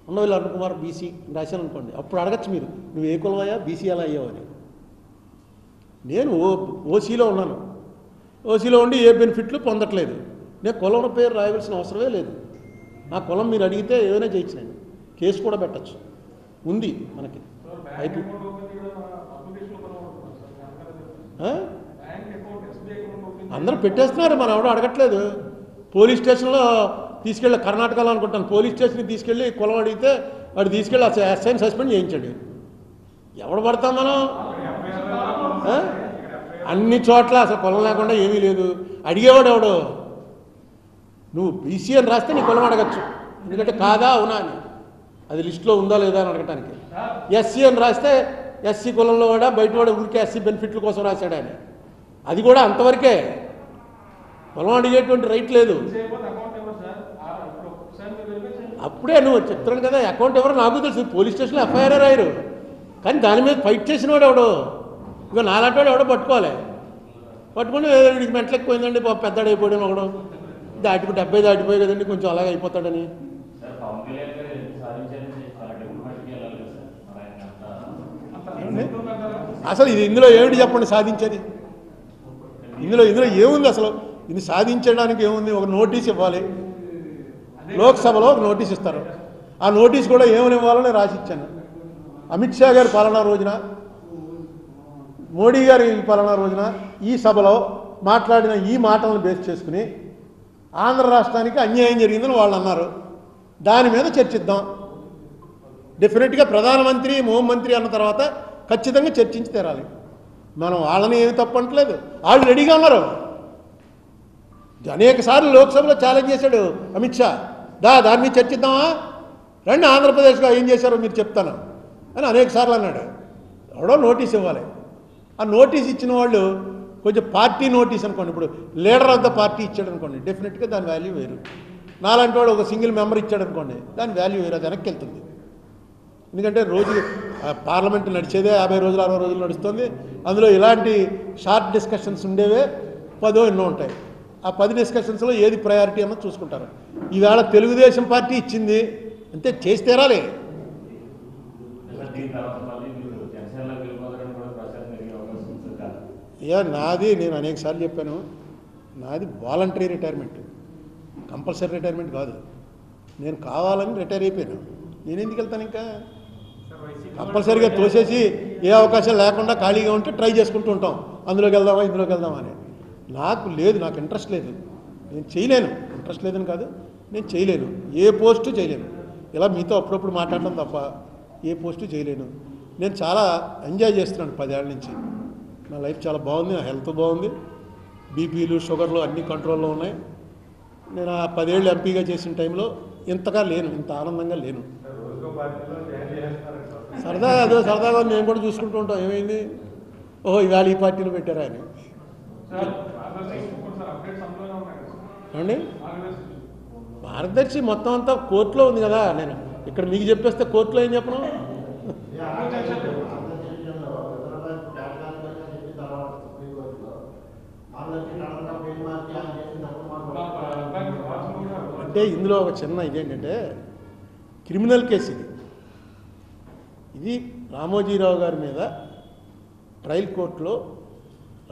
ఉన్నవాళ్ళు అరుణ్ కుమార్ బీసీ రాశాను అనుకోండి, అప్పుడు అడగచ్చు మీరు, నువ్వు ఏ కులమయ్యా, బీసీ ఎలా అయ్యావు అని. నేను ఓసీలో ఉన్నాను, ఓసీలో ఉండి ఏ బెనిఫిట్లు పొందట్లేదు, నేను కులం పేరు రాయవలసిన అవసరమే లేదు. నా కులం మీరు అడిగితే ఏమైనా చేయొచ్చునండి, కేసు కూడా పెట్టచ్చు, ఉంది మనకి. అందరూ పెట్టేస్తున్నారు, మనం ఎవడో అడగట్లేదు. పోలీస్ స్టేషన్లో తీసుకెళ్ళి, కర్ణాటకలో అనుకుంటాను, పోలీస్ స్టేషన్కి తీసుకెళ్ళి కులం అడిగితే వాడు తీసుకెళ్ళి ఎస్ఐని సస్పెండ్ చేయించాడు. ఎవడు పడతాం మనం? అన్ని చోట్ల అసలు కులం లేకుండా ఏమీ లేదు. అడిగేవాడు ఎవడు? నువ్వు బీసీ అని రాస్తే నీ కులం అడగచ్చు, ఎందుకంటే కాదా అవునా అని, అది లిస్టులో ఉందా లేదా అని అడగటానికి. ఎస్సీ అని రాస్తే ఎస్సీ కులంలో కూడా బయట వాడు ఊరికే ఎస్సీ బెనిఫిట్ల కోసం రాశాడు ఆయన, అది కూడా అంతవరకే. కులం అడిగేటువంటి రైట్ లేదు. అప్పుడే నువ్వు చెప్తున్నాను కదా, అకౌంట్ ఎవరో నాకు తెలుసు, పోలీస్ స్టేషన్లో ఎఫ్ఐఆర్ రాయరు, కానీ దాని మీద ఫైట్ చేసిన వాడు ఎవడో, ఇక నాలాంటి వాడు ఎవడో పట్టుకోవాలి. పట్టుకుని వీడికి మెంటలు ఎక్కువైందండి, పెద్దడు అయిపోయాడు ఒకడు, 70 దాటిపోయి కదండి, కొంచెం అలాగే అయిపోతాడని. అసలు ఇందులో ఏమిటి చెప్పండి సాధించేది? ఇందులో ఏముంది అసలు? ఇది సాధించడానికి ఏముంది? ఒక నోటీస్ ఇవ్వాలి, లోక్సభలో ఒక నోటీస్ ఇస్తారు. ఆ నోటీస్ కూడా ఏమని ఇవ్వాలని రాసి ఇచ్చాను. అమిత్ షా గారి పాలనా రోజున, మోడీ గారి పాలనా రోజున ఈ సభలో మాట్లాడిన ఈ మాటలను బేస్ చేసుకుని ఆంధ్ర రాష్ట్రానికి అన్యాయం జరిగిందని వాళ్ళు అన్నారు, దాని మీద చర్చిద్దాం. డెఫినెట్గా ప్రధానమంత్రి, హోంమంత్రి అన్న తర్వాత ఖచ్చితంగా చర్చించి తీరాలి. మనం వాళ్ళని ఏమి తప్పట్లేదు, వాళ్ళు రెడీగా ఉన్నారు. అనేక సార్లు లోక్సభలో ఛాలెంజ్ చేశాడు అమిత్ షా, దాని మీద చర్చిద్దామా, రండి ఆంధ్రప్రదేశ్లో ఏం చేశారో మీరు చెప్తాను అని అనేక సార్లు అన్నాడు. ఎవడో నోటీస్ ఇవ్వాలి. ఆ నోటీస్ ఇచ్చిన వాళ్ళు కొంచెం పార్టీ నోటీస్ అనుకోండి, ఇప్పుడు లీడర్ ఆఫ్ ద పార్టీ ఇచ్చాడు అనుకోండి, డెఫినెట్గా దాని వాల్యూ వేరు. నాలాంటి వాడు ఒక సింగిల్ మెంబర్ ఇచ్చాడు అనుకోండి, దాని వాల్యూ వేరు, అది వెనక్కి వెళ్తుంది. ఎందుకంటే రోజు పార్లమెంట్ నడిచేదే 50 రోజులు 60 రోజులు నడుస్తుంది. అందులో ఇలాంటి షార్ట్ డిస్కషన్స్ ఉండేవే 10 ఎన్నో ఉంటాయి. ఆ 10 డిస్కషన్స్లో ఏది ప్రయారిటీ అన్నది చూసుకుంటారు. ఈవేళ తెలుగుదేశం పార్టీ ఇచ్చింది అంతే, చేసి తీరాలి. నేను అనేక సార్లు చెప్పాను, నాది వాలంటరీ రిటైర్మెంట్, కంపల్సరీ రిటైర్మెంట్ కాదు. నేను కావాలని రిటైర్ అయిపోయాను, నేను ఎందుకు వెళ్తాను ఇంకా? కంపల్సరీగా తోసేసి ఏ అవకాశం లేకుండా ఖాళీగా ఉంటే ట్రై చేసుకుంటూ ఉంటాం, అందులోకి వెళ్దామా ఇందులోకి వెళ్దామా అని. నాకు లేదు, నాకు ఇంట్రెస్ట్ లేదు, నేను చేయలేను. ఇంట్రెస్ట్ లేదని కాదు, నేను చేయలేను, ఏ పోస్టు చేయలేను. ఇలా మీతో అప్పుడప్పుడు మాట్లాడటం తప్ప ఏ పోస్టు చేయలేను. నేను చాలా ఎంజాయ్ చేస్తున్నాను 10 ఏళ్ళ నుంచి. నా లైఫ్ చాలా బాగుంది, నా హెల్త్ బాగుంది, బీపీలు షుగర్లు అన్నీ కంట్రోల్లో ఉన్నాయి. నేను ఆ 10 ఏళ్ళు ఎంపీగా చేసిన టైంలో ఇంతగా లేను, ఇంత ఆనందంగా లేను. సరదాగా మేము కూడా చూసుకుంటూ ఉంటాం, ఏమైంది ఓహో ఇవాళ ఈ పార్టీలు పెట్టారా అని. అండి మార్గదర్శి మొత్తం అంతా కోర్టులో ఉంది కదా. నేను ఇక్కడ మీకు చెప్పేస్తే కోర్టులో ఏం చెప్పను. అంటే ఇందులో ఒక చిన్న ఇదేంటంటే క్రిమినల్ కేసు ఇది రామోజీరావు గారి మీద ట్రయల్ కోర్టులో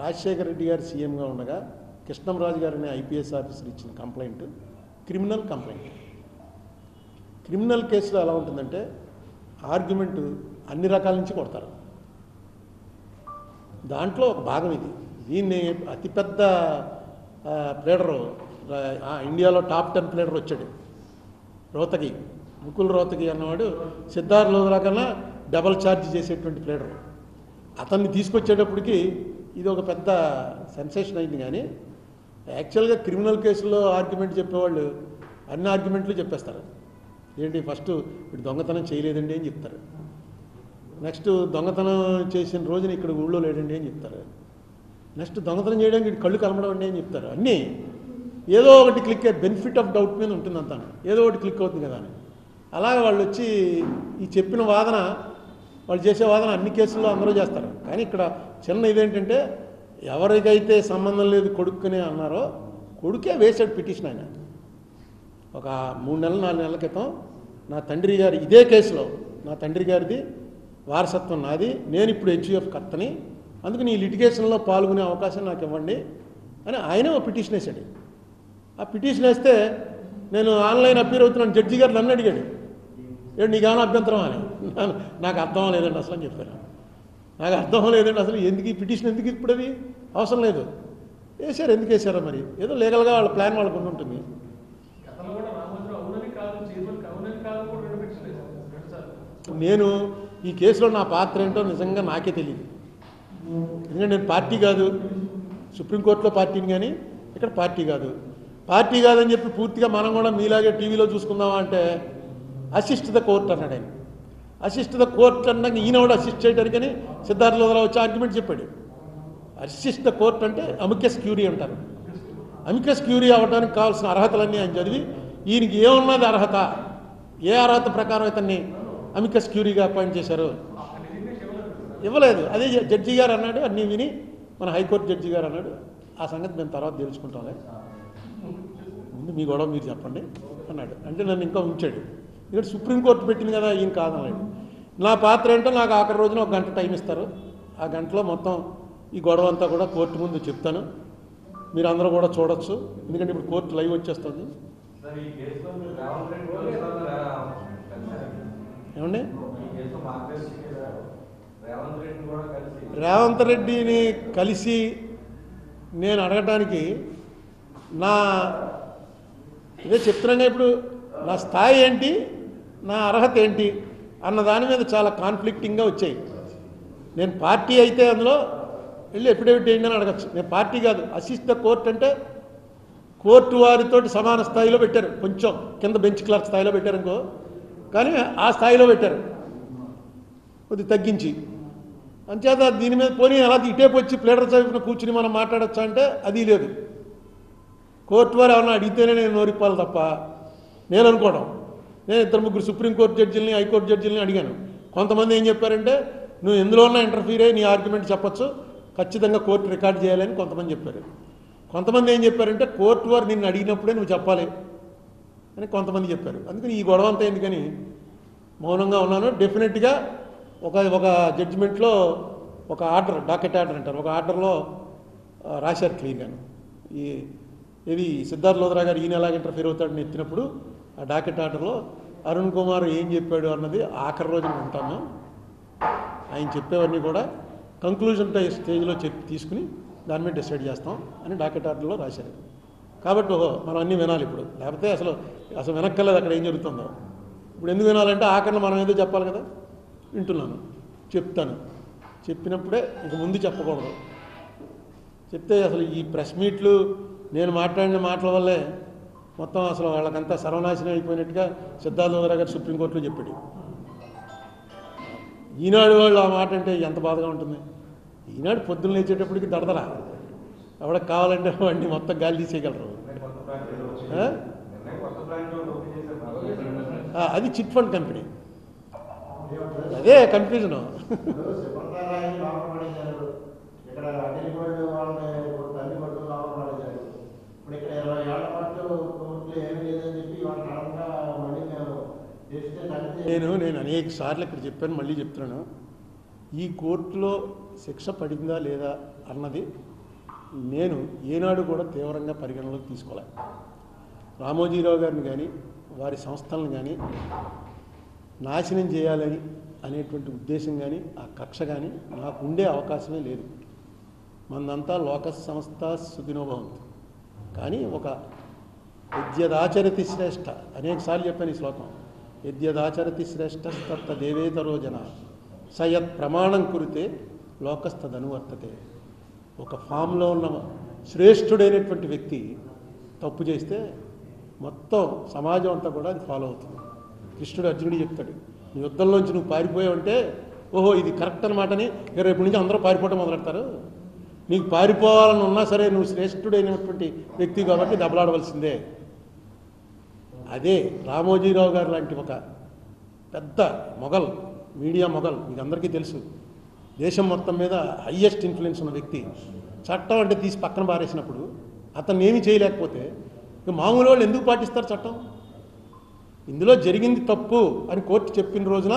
రాజశేఖర రెడ్డి గారు సీఎంగా ఉండగా కృష్ణంరాజు గారు అనే ఐపీఎస్ ఆఫీసర్ ఇచ్చిన కంప్లైంట్ క్రిమినల్ కంప్లైంట్. క్రిమినల్ కేసులో ఎలా ఉంటుందంటే ఆర్గ్యుమెంట్ అన్ని రకాల నుంచి కొడతారు. దాంట్లో ఒక భాగం ఇది. దీన్ని అతిపెద్ద ప్లేడరు, ఇండియాలో టాప్ 10 ప్లేడర్ వచ్చాడు రోహతగి, ముకుల్ రోహతగి అన్నవాడు సిద్ధార్థ్ లోధరా కన్నా డబల్ ఛార్జ్ చేసేటువంటి ప్లేడరు. అతన్ని తీసుకొచ్చేటప్పటికి ఇది ఒక పెద్ద సెన్సేషన్ అయింది. కానీ యాక్చువల్గా క్రిమినల్ కేసుల్లో ఆర్గ్యుమెంట్ చెప్పేవాళ్ళు అన్ని ఆర్గ్యుమెంట్లు చెప్పేస్తారు. ఏంటి ఫస్ట్ వీడు దొంగతనం చేయలేదండి అని చెప్తారు, నెక్స్ట్ దొంగతనం చేసిన రోజున ఇక్కడ ఊళ్ళో లేడండి అని చెప్తారు, నెక్స్ట్ దొంగతనం చేయడానికి వీడు కళ్ళు కలమడం అండి అని చెప్తారు. అన్నీ ఏదో ఒకటి క్లిక్ బెనిఫిట్ ఆఫ్ డౌట్ మీద ఉంటుంది అంతా, ఏదో ఒకటి క్లిక్ అవుతుంది కదా అని. అలాగే వాళ్ళు వచ్చి ఈ చెప్పిన వాదన, వాళ్ళు చేసే వాదన అన్ని కేసుల్లో అందరూ చేస్తారు. కానీ ఇక్కడ చిన్న ఇదేంటంటే ఎవరికైతే సంబంధం లేదు కొడుకునే అన్నారో కొడుకే వేసాడు పిటిషన్. ఆయన ఒక 3 నెలలు 4 నెలల క్రితం నా తండ్రి గారి ఇదే కేసులో నా తండ్రి గారిది వారసత్వం నాది, నేను ఇప్పుడు హెచ్యుఎఫ్ కర్తని, అందుకని ఈ లిటిగేషన్లో పాల్గొనే అవకాశం నాకు ఇవ్వండి అని ఆయనే ఒక పిటిషన్ వేశాడు. ఆ పిటిషన్ వేస్తే నేను ఆన్లైన్ అపీర్ అవుతున్నాను, జడ్జి గారు నన్ను అడిగాడు ఏంటి నీకేమైనా అభ్యంతరం అని. నాకు అర్థం లేదండి అసలు అని చెప్పాను. నాకు అర్థం లేదండి అసలు ఎందుకు ఈ పిటిషన్ ఎందుకు ఇప్పుడు అది అవసరం లేదు వేశారు. ఎందుకు వేశారో మరి ఏదో లీగల్గా వాళ్ళ ప్లాన్ వాళ్ళకు ఉంటుంది. నేను ఈ కేసులో నా పాత్ర ఏంటో నిజంగా నాకే తెలియదు. ఎందుకంటే నేను పార్టీ కాదు, సుప్రీంకోర్టులో పార్టీని, కానీ ఇక్కడ పార్టీ కాదని చెప్పి పూర్తిగా మనం కూడా మీలాగే టీవీలో చూసుకుందామా అంటే అసిస్ట్ ద కోర్ట్ అన్నాడు ఆయన. అసిస్ట్ ద కోర్ట్ అన్నాక ఈయన కూడా అసిస్ట్ చేయడానికని సిద్ధార్థ లోధరా వచ్చి ఆర్గ్యుమెంట్ చెప్పాడు. అసిస్ట్ ద కోర్ట్ అంటే అమికస్ క్యూరీ అంటారు. అమికస్ క్యూరీ అవ్వడానికి కావాల్సిన అర్హతలన్నీ ఆయన చదివి ఈయనకి ఏమున్నది అర్హత, ఏ అర్హత ప్రకారం ఇతన్ని అమికస్ క్యూరీగా అపాయింట్ చేశారు, ఇవ్వలేదు. అదే జడ్జి గారు అన్నాడు, అన్నీ విని మన హైకోర్టు జడ్జి గారు అన్నాడు, ఆ సంగతి మేము తర్వాత తెలుసుకుంటాంలే, ముందు మీ గొడవ మీరు చెప్పండి అన్నాడు. అంటే నన్ను ఇంకా ఉంచాడు. ఇక్కడ సుప్రీంకోర్టు పెట్టింది కదా ఈయన కాదన్నాడు. నా పాత్ర ఏంటో నాకు ఆఖరి రోజున 1 గంట టైం ఇస్తారు. ఆ గంటలో మొత్తం ఈ గొడవ అంతా కూడా కోర్టు ముందు చెప్తాను, మీరు అందరూ కూడా చూడొచ్చు. ఎందుకంటే ఇప్పుడు కోర్టు లైవ్ వచ్చేస్తుంది. ఏమండి రేవంత్ రెడ్డిని కలిసి నేను అడగటానికి నా ఇదే చెప్తున్నాగా ఇప్పుడు నా స్థాయి ఏంటి, నా అర్హత ఏంటి అన్న దాని మీద చాలా కాన్ఫ్లిక్టింగ్గా వచ్చాయి. నేను పార్టీ అయితే అందులో వెళ్ళి ఎఫిడేవిట్ ఏంటని అడగచ్చు. నేను పార్టీ కాదు, అసిస్ట్ ద కోర్ట్ అంటే కోర్టు వారితోటి సమాన స్థాయిలో పెట్టారు, కొంచెం కింద బెంచ్ క్లర్క్ స్థాయిలో పెట్టారు అనుకో, కానీ ఆ స్థాయిలో పెట్టారు కొద్దిగా తగ్గించి. అంచేత దీని మీద పోనీ అలా ఇటేపు వచ్చి ప్లేడర్ చదివిన కూర్చుని మనం మాట్లాడచ్చా అంటే అది లేదు. కోర్టు వారు ఏమన్నా అడిగితేనే నేను నోరిప్పాలి తప్ప నేను అనుకోవడం. నేను 2-3 సుప్రీంకోర్టు జడ్జిల్ని హైకోర్టు జడ్జిల్ని అడిగాను. కొంతమంది ఏం చెప్పారంటే నువ్వు ఎందులో ఉన్నా ఇంటర్ఫీర్ అయ్యి నీ ఆర్గ్యుమెంట్ చెప్పచ్చు, ఖచ్చితంగా కోర్టు రికార్డ్ చేయాలని కొంతమంది చెప్పారు. కొంతమంది ఏం చెప్పారంటే కోర్టు వారు నిన్ను అడిగినప్పుడే నువ్వు చెప్పాలి అని కొంతమంది చెప్పారు. అందుకని ఈ గొడవ అంతా ఎందుకని మౌనంగా ఉన్నాను. డెఫినెట్గా ఒక జడ్జిమెంట్లో ఒక ఆర్డర్, డాకెట్ ఆర్డర్ అంటారు, ఒక ఆర్డర్లో రాశారు క్లియర్గాను. ఇది సిద్ధార్థ లోధరా గారు ఈయన ఎలాగ ఇంటర్ఫీర్ అవుతాడని ఎత్తినప్పుడు ఆ డాకెట్ ఆర్డర్లో అరుణ్ కుమార్ ఏం చెప్పాడు అన్నది ఆఖరి రోజున ఉంటాము. ఆయన చెప్పేవన్నీ కూడా కంక్లూజన్ స్టేజ్లో తీసుకుని దాని మీద డిసైడ్ చేస్తాం అని డాకెట్ ఆర్డర్లో రాశారు. కాబట్టి మనం అన్నీ వినాలి ఇప్పుడు, లేకపోతే అసలు వినక్కర్లేదు అక్కడ ఏం జరుగుతుందో. ఇప్పుడు ఎందుకు వినాలంటే ఆఖరణ మనం ఏదో చెప్పాలి కదా. వింటున్నాను, చెప్తాను, చెప్పినప్పుడే ఇంక ముందు చెప్పకూడదు. చెప్తే అసలు ఈ ప్రెస్ మీట్లు నేను మాట్లాడిన మాటల వల్లే మొత్తం అసలు వాళ్ళకంతా సర్వనాశనం అయిపోయినట్టుగా సిద్ధార్థ గారు సుప్రీంకోర్టులో చెప్పాడు. ఈనాడు వాళ్ళు ఆ మాట అంటే ఎంత బాధగా ఉంటుంది. ఈనాడు పొద్దున్న లేచేటప్పటికి దడదరా, ఎవడకు కావాలంటే వాడిని మొత్తం గాలి తీసేయగలరు. అది చిట్ ఫండ్ కంపెనీ, అదే కన్ఫ్యూజను. నేను అనేక సార్లు ఇక్కడ చెప్పాను, మళ్ళీ చెప్తున్నాను. ఈ కోర్టులో శిక్ష పడిందా లేదా అన్నది నేను ఏనాడు కూడా తీవ్రంగా పరిగణలోకి తీసుకోలే. రామోజీరావు గారిని కానీ వారి సంస్థలను కానీ నాశనం చేయాలని అనేటువంటి ఉద్దేశం కానీ ఆ కక్ష కానీ నాకు ఉండే అవకాశమే లేదు. మనంతా లోక సంస్థ సుఖినోభవంతు. కానీ ఒక యద్యదాచరతి శ్రేష్ఠ, అనేక సార్లు చెప్పాను ఈ శ్లోకం. యద్యదాచరతి శ్రేష్ఠ తత్త దేవేతరో జన సయత్ ప్రమాణం కురితే లోకస్తదనువర్తతే. ఒక ఫామ్లో ఉన్న శ్రేష్ఠుడైనటువంటి వ్యక్తి తప్పు చేస్తే మొత్తం సమాజం అంతా కూడా అది ఫాలో అవుతుంది. కృష్ణుడు అర్జునుడు చెప్తాడు, నీ యుద్ధంలోంచి నువ్వు పారిపోయావంటే ఓహో ఇది కరెక్ట్ అనమాటని రేపు నుంచి అందరూ పారిపోవటం మొదలెడతారు. నీకు పారిపోవాలని ఉన్నా సరే నువ్వు శ్రేష్ఠుడైనటువంటి వ్యక్తి కాబట్టి దెబ్బలాడవలసిందే. అదే రామోజీరావు గారు లాంటి ఒక పెద్ద మొఘల్, మీడియా మొఘల్, మీకు అందరికీ తెలుసు, దేశం మొత్తం మీద హయ్యెస్ట్ ఇన్ఫ్లుయెన్స్ ఉన్న వ్యక్తి చట్టం అంటే తీసి పక్కన పారేసినప్పుడు అతను ఏమీ చేయలేకపోతే ఇక మామూలు వాళ్ళు ఎందుకు పాటిస్తారు చట్టం? ఇందులో జరిగింది తప్పు అని కోర్టు చెప్పిన రోజున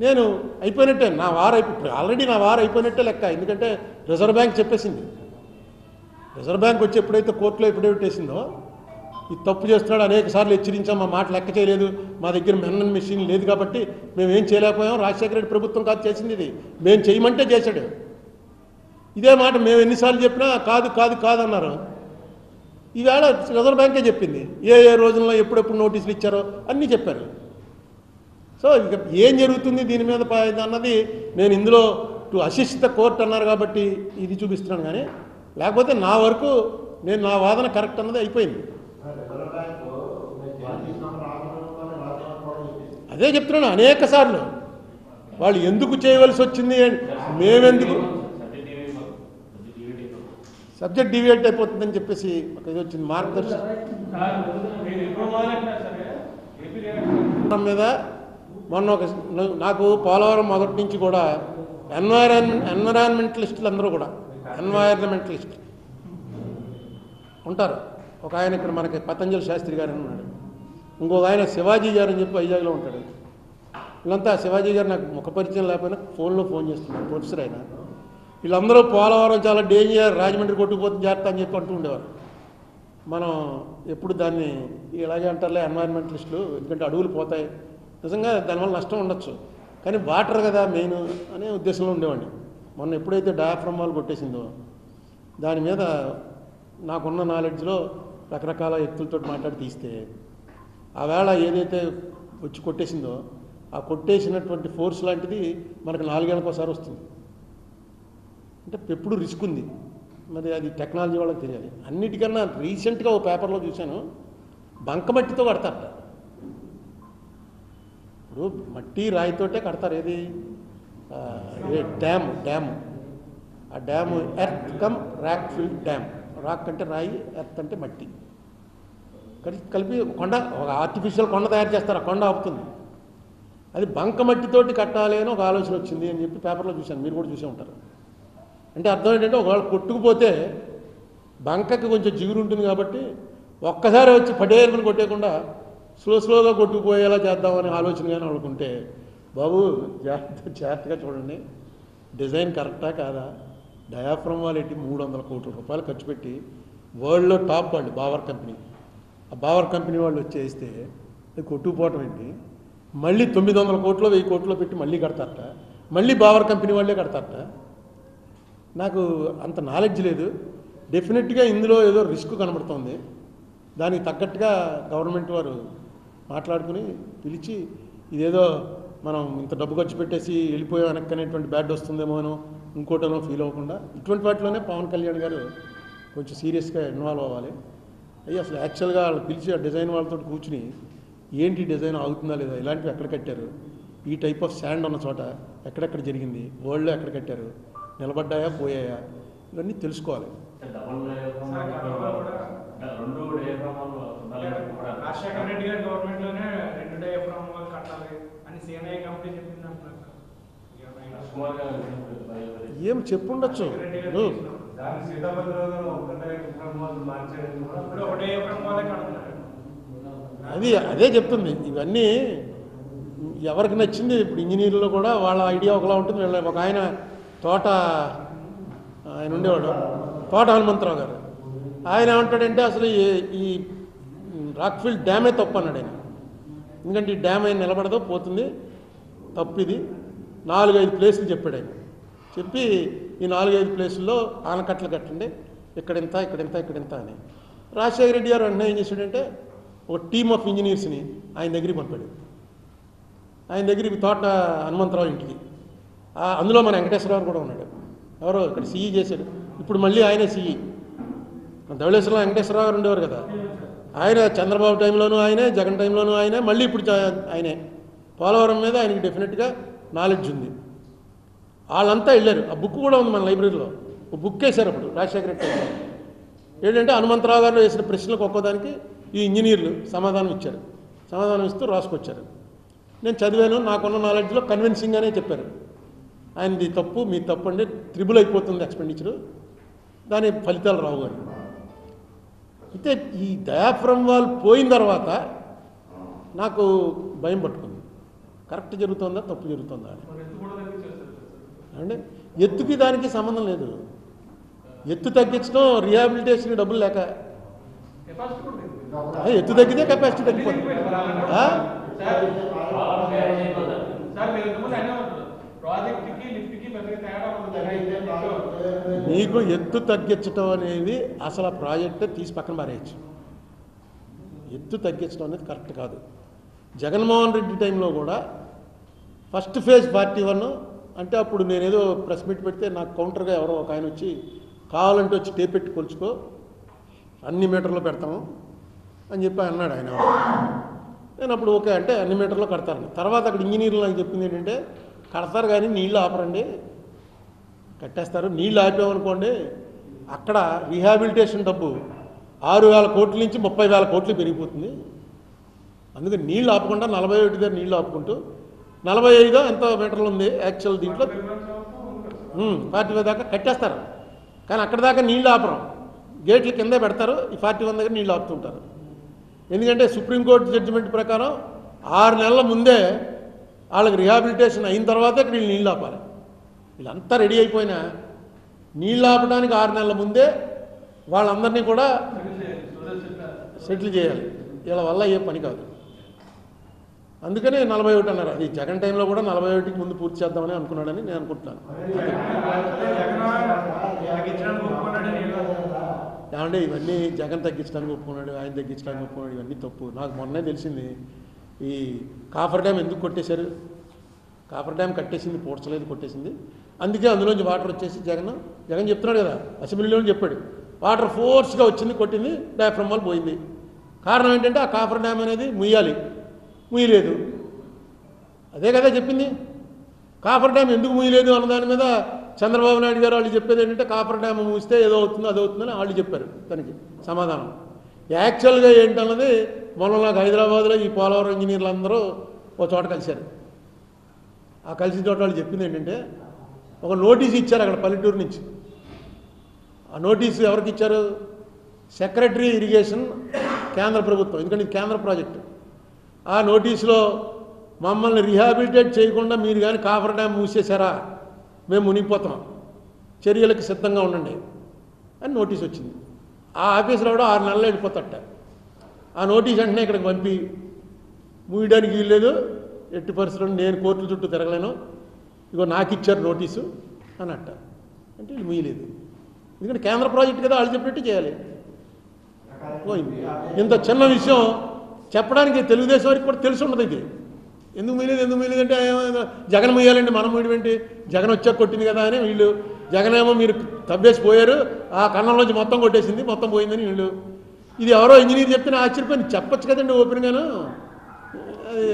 నేను అయిపోయినట్టే, ఆల్రెడీ నా వారు అయిపోయినట్టే లెక్క. ఎందుకంటే రిజర్వ్ బ్యాంక్ చెప్పేసింది. రిజర్వ్ బ్యాంక్ వచ్చి ఎప్పుడైతే కోర్టులో ఎఫిడవిట్ వేసిందో ఇది తప్పు చేస్తున్నాడు, అనేక సార్లు హెచ్చరించాం, మా మాట లెక్క చేయలేదు, మా దగ్గర మెన్ మెషిన్ లేదు కాబట్టి మేము ఏం చేయలేకపోయాం, రాజశేఖర రెడ్డి ప్రభుత్వం కాదు చేసింది, ఇది మేము చేయమంటే చేశాడు. ఇదే మాట మేము ఎన్నిసార్లు చెప్పినా కాదు కాదు కాదు అన్నారు. ఈవేళ రిజర్వ్ బ్యాంకే చెప్పింది, ఏ రోజుల్లో ఎప్పుడెప్పుడు నోటీసులు ఇచ్చారో అన్నీ చెప్పారు. సో ఇక ఏం జరుగుతుంది దీని మీద అన్నది నేను ఇందులో టు అసిస్ట్ ద కోర్ట్ అన్నారు కాబట్టి ఇది చూపిస్తున్నాను. కానీ లేకపోతే నా వరకు నేను నా వాదన కరెక్ట్ అన్నది అయిపోయింది. అదే చెప్తున్నాను అనేక సార్లు. వాళ్ళు ఎందుకు చేయవలసి వచ్చింది, మేమెందుకు సబ్జెక్ట్ డివియేట్ అయిపోతుందని చెప్పేసి ఒక ఇది వచ్చింది మార్గదర్శకం మీద. మొన్న నాకు పోలవరం మొదటి నుంచి కూడా ఎన్విరాన్మెంటలిస్టులు అందరూ కూడా ఎన్వైరన్మెంటలిస్ట్ ఉంటారు. ఒక ఆయన ఇక్కడ మనకి పతంజలి శాస్త్రి గారు ఉన్నాడు, ఇంకొక ఆయన శివాజీ గారు అని చెప్పి వైజాగ్లో ఉంటాడు. వీళ్ళంతా శివాజీ గారు నాకు ముఖ పరిచయం లేకపోయినా ఫోన్ చేస్తున్నారు, ప్రొఫెసర్ అయినా. వీళ్ళందరూ పోలవరం చాలా డేంజర్, రాజమండ్రి కొట్టుకుపోతుంది జాగ్రత్త అని చెప్పి అంటూ ఉండేవారు. మనం ఎప్పుడు దాన్ని ఇలాగే అంటారులే ఎన్వైరన్మెంటలిస్టులు, ఎందుకంటే అడవులు పోతాయి, నిజంగా దానివల్ల నష్టం ఉండొచ్చు, కానీ వాటర్ కదా మెయిన్ అనే ఉద్దేశంలో ఉండేవాడిని. మొన్న ఎప్పుడైతే డయాఫ్రమ్ వాల్ కొట్టేసిందో దాని మీద నాకున్న నాలెడ్జ్లో రకరకాల వ్యక్తులతో మాట్లాడి తీస్తే ఆ వేళ ఏదైతే వచ్చి కొట్టేసిందో ఆ కొట్టేసినటువంటి ఫోర్స్ లాంటిది మనకు 4 ఏళ్ళకి ఒకసారి వస్తుంది. అంటే ఎప్పుడు రిస్క్ ఉంది, మరి అది టెక్నాలజీ వాళ్ళకి తెలియాలి. అన్నిటికన్నా రీసెంట్గా ఓ పేపర్లో చూశాను, బంకమట్టితో కడతారట. ఇప్పుడు మట్టి రాయితోటే కడతారు. ఏది డ్యామ్ ఆ dam earth cum rock filled dam. Rock అంటే రాయి, ఎర్త్ అంటే మట్టి కలిపి కొండ, ఒక ఆర్టిఫిషియల్ కొండ తయారు చేస్తారు, ఆ కొండ ఆపుతుంది. అది బంకమట్టితోటి కట్టాలి అని ఒక ఆలోచన వచ్చింది అని చెప్పి పేపర్లో చూశాను, మీరు కూడా చూసే ఉంటారు. అంటే అర్థం ఏంటంటే ఒకవేళ కొట్టుకుపోతే బంకకి కొంచెం జిగురు ఉంటుంది కాబట్టి ఒక్కసారి వచ్చి పడేరుకుని కొట్టేయకుండా స్లోగా కొట్టుకుపోయేలా చేద్దామని ఆలోచన కానీ అనుకుంటే, బాబు జాగ్రత్తగా చూడండి, డిజైన్ కరెక్టా కాదా. డయాఫ్రమ్ వాల్ ఎట్టి 300 కోట్ల రూపాయలు ఖర్చు పెట్టి వరల్డ్లో టాప్ వాళ్ళు బావర్ కంపెనీ, ఆ బావర్ కంపెనీ వాళ్ళు వచ్చేస్తే అది కొట్టుకుపోవటం ఏంటి. మళ్ళీ 900 కోట్లు 1000 కోట్లు పెట్టి మళ్ళీ కడతారట, మళ్ళీ బావర్ కంపెనీ వాళ్ళే కడతారట. నాకు అంత నాలెడ్జ్ లేదు. డెఫినెట్గా ఇందులో ఏదో రిస్క్ కనబడుతోంది. దానికి తగ్గట్టుగా గవర్నమెంట్ వారు మాట్లాడుకుని పిలిచి ఇదేదో మనం ఇంత డబ్బు ఖర్చు పెట్టేసి వెళ్ళిపోయాం వెనక్కి అనేటువంటి బ్యాడ్ వస్తుందేమోనో ఇంకోటనో ఫీల్ అవ్వకుండా ఇటువంటి వాటిలోనే పవన్ కళ్యాణ్ గారు కొంచెం సీరియస్గా ఇన్వాల్వ్ అవ్వాలి. అయ్యి అసలు యాక్చువల్గా వాళ్ళు పిలిచి ఆ డిజైన్ వాళ్ళతో కూర్చుని ఏంటి డిజైన్ ఆగుతుందా లేదా, ఇలాంటివి ఎక్కడ కట్టారు, ఈ టైప్ ఆఫ్ శాండ్ ఉన్న చోట ఎక్కడెక్కడ జరిగింది, వరల్డ్లో ఎక్కడ కట్టారు, నిలబడ్డాయా పోయాయా, ఇవన్నీ తెలుసుకోవాలి. రాజశేఖర రెడ్డి గారి గవర్నమెంట్లోనే 2 డయాఫ్రామ్ వాల్ కట్టాలి అని సిఎన్ఐ కంపెనీ చెప్పింది అంటున్నారు. ఏం చెప్పుండొచ్చు. అదే చెప్తుంది. ఇవన్నీ ఎవరికి నచ్చింది. ఇప్పుడు ఇంజనీర్లో కూడా వాళ్ళ ఐడియా ఒకలా ఉంటుంది. ఒక ఆయన ఆయన ఉండేవాడు తోట హనుమంతరావు గారు. ఆయన ఏమంటాడంటే అసలు ఈ రాక్ఫీల్డ్ డ్యామే తప్పు అన్నాడు ఆయన. ఎందుకంటే ఈ డ్యామ్ అయిన నిలబడదో పోతుంది, తప్పు ఇది. 4-5 ప్లేసులు చెప్పాడు ఆయన. చెప్పి ఈ 4-5 ప్లేసుల్లో ఆనకట్టలు కట్టండి, ఇక్కడింత ఇక్కడింత ఇక్కడింత అని. రాజశేఖర రెడ్డి గారు వెంటనే ఏం చేశాడంటే ఒక టీమ్ ఆఫ్ ఇంజనీర్స్ని ఆయన దగ్గరికి పంపాడు. ఆయన దగ్గరికి తోట హనుమంతరావు ఇంటికి. అందులో మన వెంకటేశ్వరరావు కూడా ఉన్నాడు. ఎవరో ఇక్కడ సిఈ చేశాడు. ఇప్పుడు మళ్ళీ ఆయనే సిఈ. ధవళేశ్వరంలో వెంకటేశ్వరరావు గారు ఉండేవారు కదా, ఆయన చంద్రబాబు టైంలోనూ ఆయనే, జగన్ టైంలోనూ ఆయనే, మళ్ళీ ఇప్పుడు ఆయనే. పోలవరం మీద ఆయనకి డెఫినెట్గా నాలెడ్జ్ ఉంది. వాళ్ళంతా వెళ్ళారు. ఆ బుక్ కూడా ఉంది మన లైబ్రరీలో. ఒక బుక్ వేశారు అప్పుడు రాజశేఖర రెడ్డి టైంలో. ఏంటంటే హనుమంతరావు గారు వేసిన ప్రశ్నలకు ఒక్కోదానికి ఈ ఇంజనీర్లు సమాధానం ఇచ్చారు. సమాధానం ఇస్తూ రాసుకొచ్చారు. నేను చదివాను. నాకున్న నాలెడ్జ్లో కన్విన్సింగ్గానే చెప్పారు. ఆయనది తప్పు, మీ తప్పు అంటే త్రిబుల్ అయిపోతుంది ఎక్స్పెండిచరు, దాని ఫలితాలు రావు అని. అయితే ఈ డయాఫ్రమ్ వాల్ పోయిన తర్వాత నాకు భయం పట్టుకుంది. కరెక్ట్ జరుగుతుందా తప్పు జరుగుతుందా అని. అంటే ఎత్తుకి దానికి సంబంధం లేదు. ఎత్తు తగ్గించడం రిహాబిలిటేషన్ డబ్బులు లేక, ఎత్తు తగ్గితే కెపాసిటీ తగ్గిపోతుంది. నీకు ఎత్తు తగ్గించడం అనేది అసలు ఆ ప్రాజెక్టే తీసి పక్కన పారేయచ్చు. ఎత్తు తగ్గించడం అనేది కరెక్ట్ కాదు. జగన్మోహన్ రెడ్డి టైంలో కూడా ఫస్ట్ ఫేజ్ 41 అంటే అప్పుడు నేనేదో ప్రెస్ మీట్ పెడితే నాకు కౌంటర్గా ఎవరో ఒక ఆయన వచ్చి కావాలంటే వచ్చి టేప్ పెట్టి కొలుచుకో, అన్ని మీటర్లో పెడతాము అని చెప్పి అన్నాడు ఆయన. నేను అప్పుడు ఓకే అంటే అన్ని మీటర్లో కడతాను. తర్వాత అక్కడ ఇంజనీర్లు నాకు చెప్పింది ఏంటంటే కడతారు కానీ నీళ్ళు ఆపరండి, కట్టేస్తారు. నీళ్ళు ఆపామనుకోండి అక్కడ రీహాబిలిటేషన్ డబ్బు 6,000 కోట్ల నుంచి 30,000 కోట్లు పెరిగిపోతుంది. అందుకని నీళ్ళు ఆపకుండా 41 దగ్గర నీళ్ళు ఆపుకుంటూ 45 ఎంతో మీటర్లు ఉంది యాక్చువల్ దీంట్లో 45 దాకా కట్టేస్తారు. కానీ అక్కడ దాకా నీళ్ళు ఆపరం, గేట్ల కిందే పెడతారు. ఈ 41 దగ్గర నీళ్ళు ఆపుతుంటారు. ఎందుకంటే సుప్రీంకోర్టు జడ్జిమెంట్ ప్రకారం 6 నెలల ముందే వాళ్ళకి రిహాబిలిటేషన్ అయిన తర్వాతే ఇక్కడ వీళ్ళు నీళ్ళు ఆపాలి. వీళ్ళంతా రెడీ అయిపోయినా నీళ్ళు ఆపడానికి 6 నెలల ముందే వాళ్ళందరినీ కూడా సెటిల్ చేయాలి. వీళ్ళ వల్ల ఏ పని కాదు. అందుకనే 41 అన్నారు. అది జగన్ టైంలో కూడా 41కి ముందు పూర్తి చేద్దామని అనుకున్నాడని నేను అనుకుంటున్నాను. ఏమంటే ఇవన్నీ జగన్ తగ్గించడానికి ఒప్పుకున్నాడు, ఆయన తగ్గించడానికి ఒప్పుకున్నాడు, ఇవన్నీ తప్పు. నాకు మొన్నే తెలిసింది ఈ కాఫర్ డ్యామ్ ఎందుకు కొట్టేశారు. కాఫర్ డ్యామ్ కట్టేసింది, పూడ్చలేదు, కొట్టేసింది. అందుకే అందులోంచి వాటర్ వచ్చేసి జగన్ చెప్తున్నాడు కదా, అసెంబ్లీలో చెప్పాడు, వాటర్ ఫోర్స్గా వచ్చింది, కొట్టింది, డయాఫ్రమ్ వాల్ పోయింది. కారణం ఏంటంటే ఆ కాఫర్ డ్యామ్ అనేది ముయ్యలేదు. అదే కదా చెప్పింది. కాఫర్ డ్యామ్ ఎందుకు ముయ్యలేదు అన్న దాని మీద చంద్రబాబు నాయుడు గారు వాళ్ళు చెప్పేది ఏంటంటే కాఫర్ డ్యామ్ మూస్తే ఏదో అవుతుందో అది అవుతుందని వాళ్ళు చెప్పారు. దానికి సమాధానం యాక్చువల్గా ఏంటన్నది మొన్న నాకు హైదరాబాద్లో ఈ పోలవరం ఇంజనీర్లు అందరూ ఒక చోట కలిశారు. ఆ కలిసిన చోట వాళ్ళు చెప్పింది ఏంటంటే ఒక నోటీస్ ఇచ్చారు అక్కడ పల్లెటూరు నుంచి. ఆ నోటీసు ఎవరికి ఇచ్చారు? సెక్రటరీ ఇరిగేషన్, కేంద్ర ప్రభుత్వం, ఎందుకంటే ఇది కేంద్ర ప్రాజెక్టు. ఆ నోటీసులో మమ్మల్ని రీహాబిలిటేట్ చేయకుండా మీరు కానీ కాఫర్ డ్యామ్ మూసేశారా మేము మునిగిపోతాం, చర్యలకు సిద్ధంగా ఉండండి అని నోటీస్ వచ్చింది. ఆ ఆఫీసులో కూడా 6 నెలలు వెళ్ళిపోతాట. ఆ నోటీస్ వెంటనే ఇక్కడికి పంపి మూయడానికి వీల్లేదు, ఎట్టి పరిస్థితుల్లో నేను కోర్టుల చుట్టూ తిరగలేను, ఇగో నాకు ఇచ్చారు నోటీసు అని అంటారు. అంటే వీళ్ళు ముయ్యలేదు. ఎందుకంటే కేంద్ర ప్రాజెక్టు కదా, వాళ్ళు చెప్పినట్టు చేయాలి. పోయింది. ఇంత చిన్న విషయం చెప్పడానికి తెలుగుదేశం వారికి కూడా తెలిసి ఉండదు. ఇది ఎందుకు ముయ్యలేదు అంటే జగన్ ముయ్యాలండి, మనం ముయ్యడం ఏంటి, జగన్ వచ్చాక కొట్టింది కదా అని వీళ్ళు. జగన్ ఏమో మీరు తవ్వేసి పోయారు, ఆ కన్నంలోంచి మొత్తం కొట్టేసింది, మొత్తం పోయిందని వీళ్ళు. ఇది ఎవరో ఇంజనీర్ చెప్తే ఆశ్చర్యపోయింది. చెప్పచ్చు కదండి ఓపెన్గాను. అది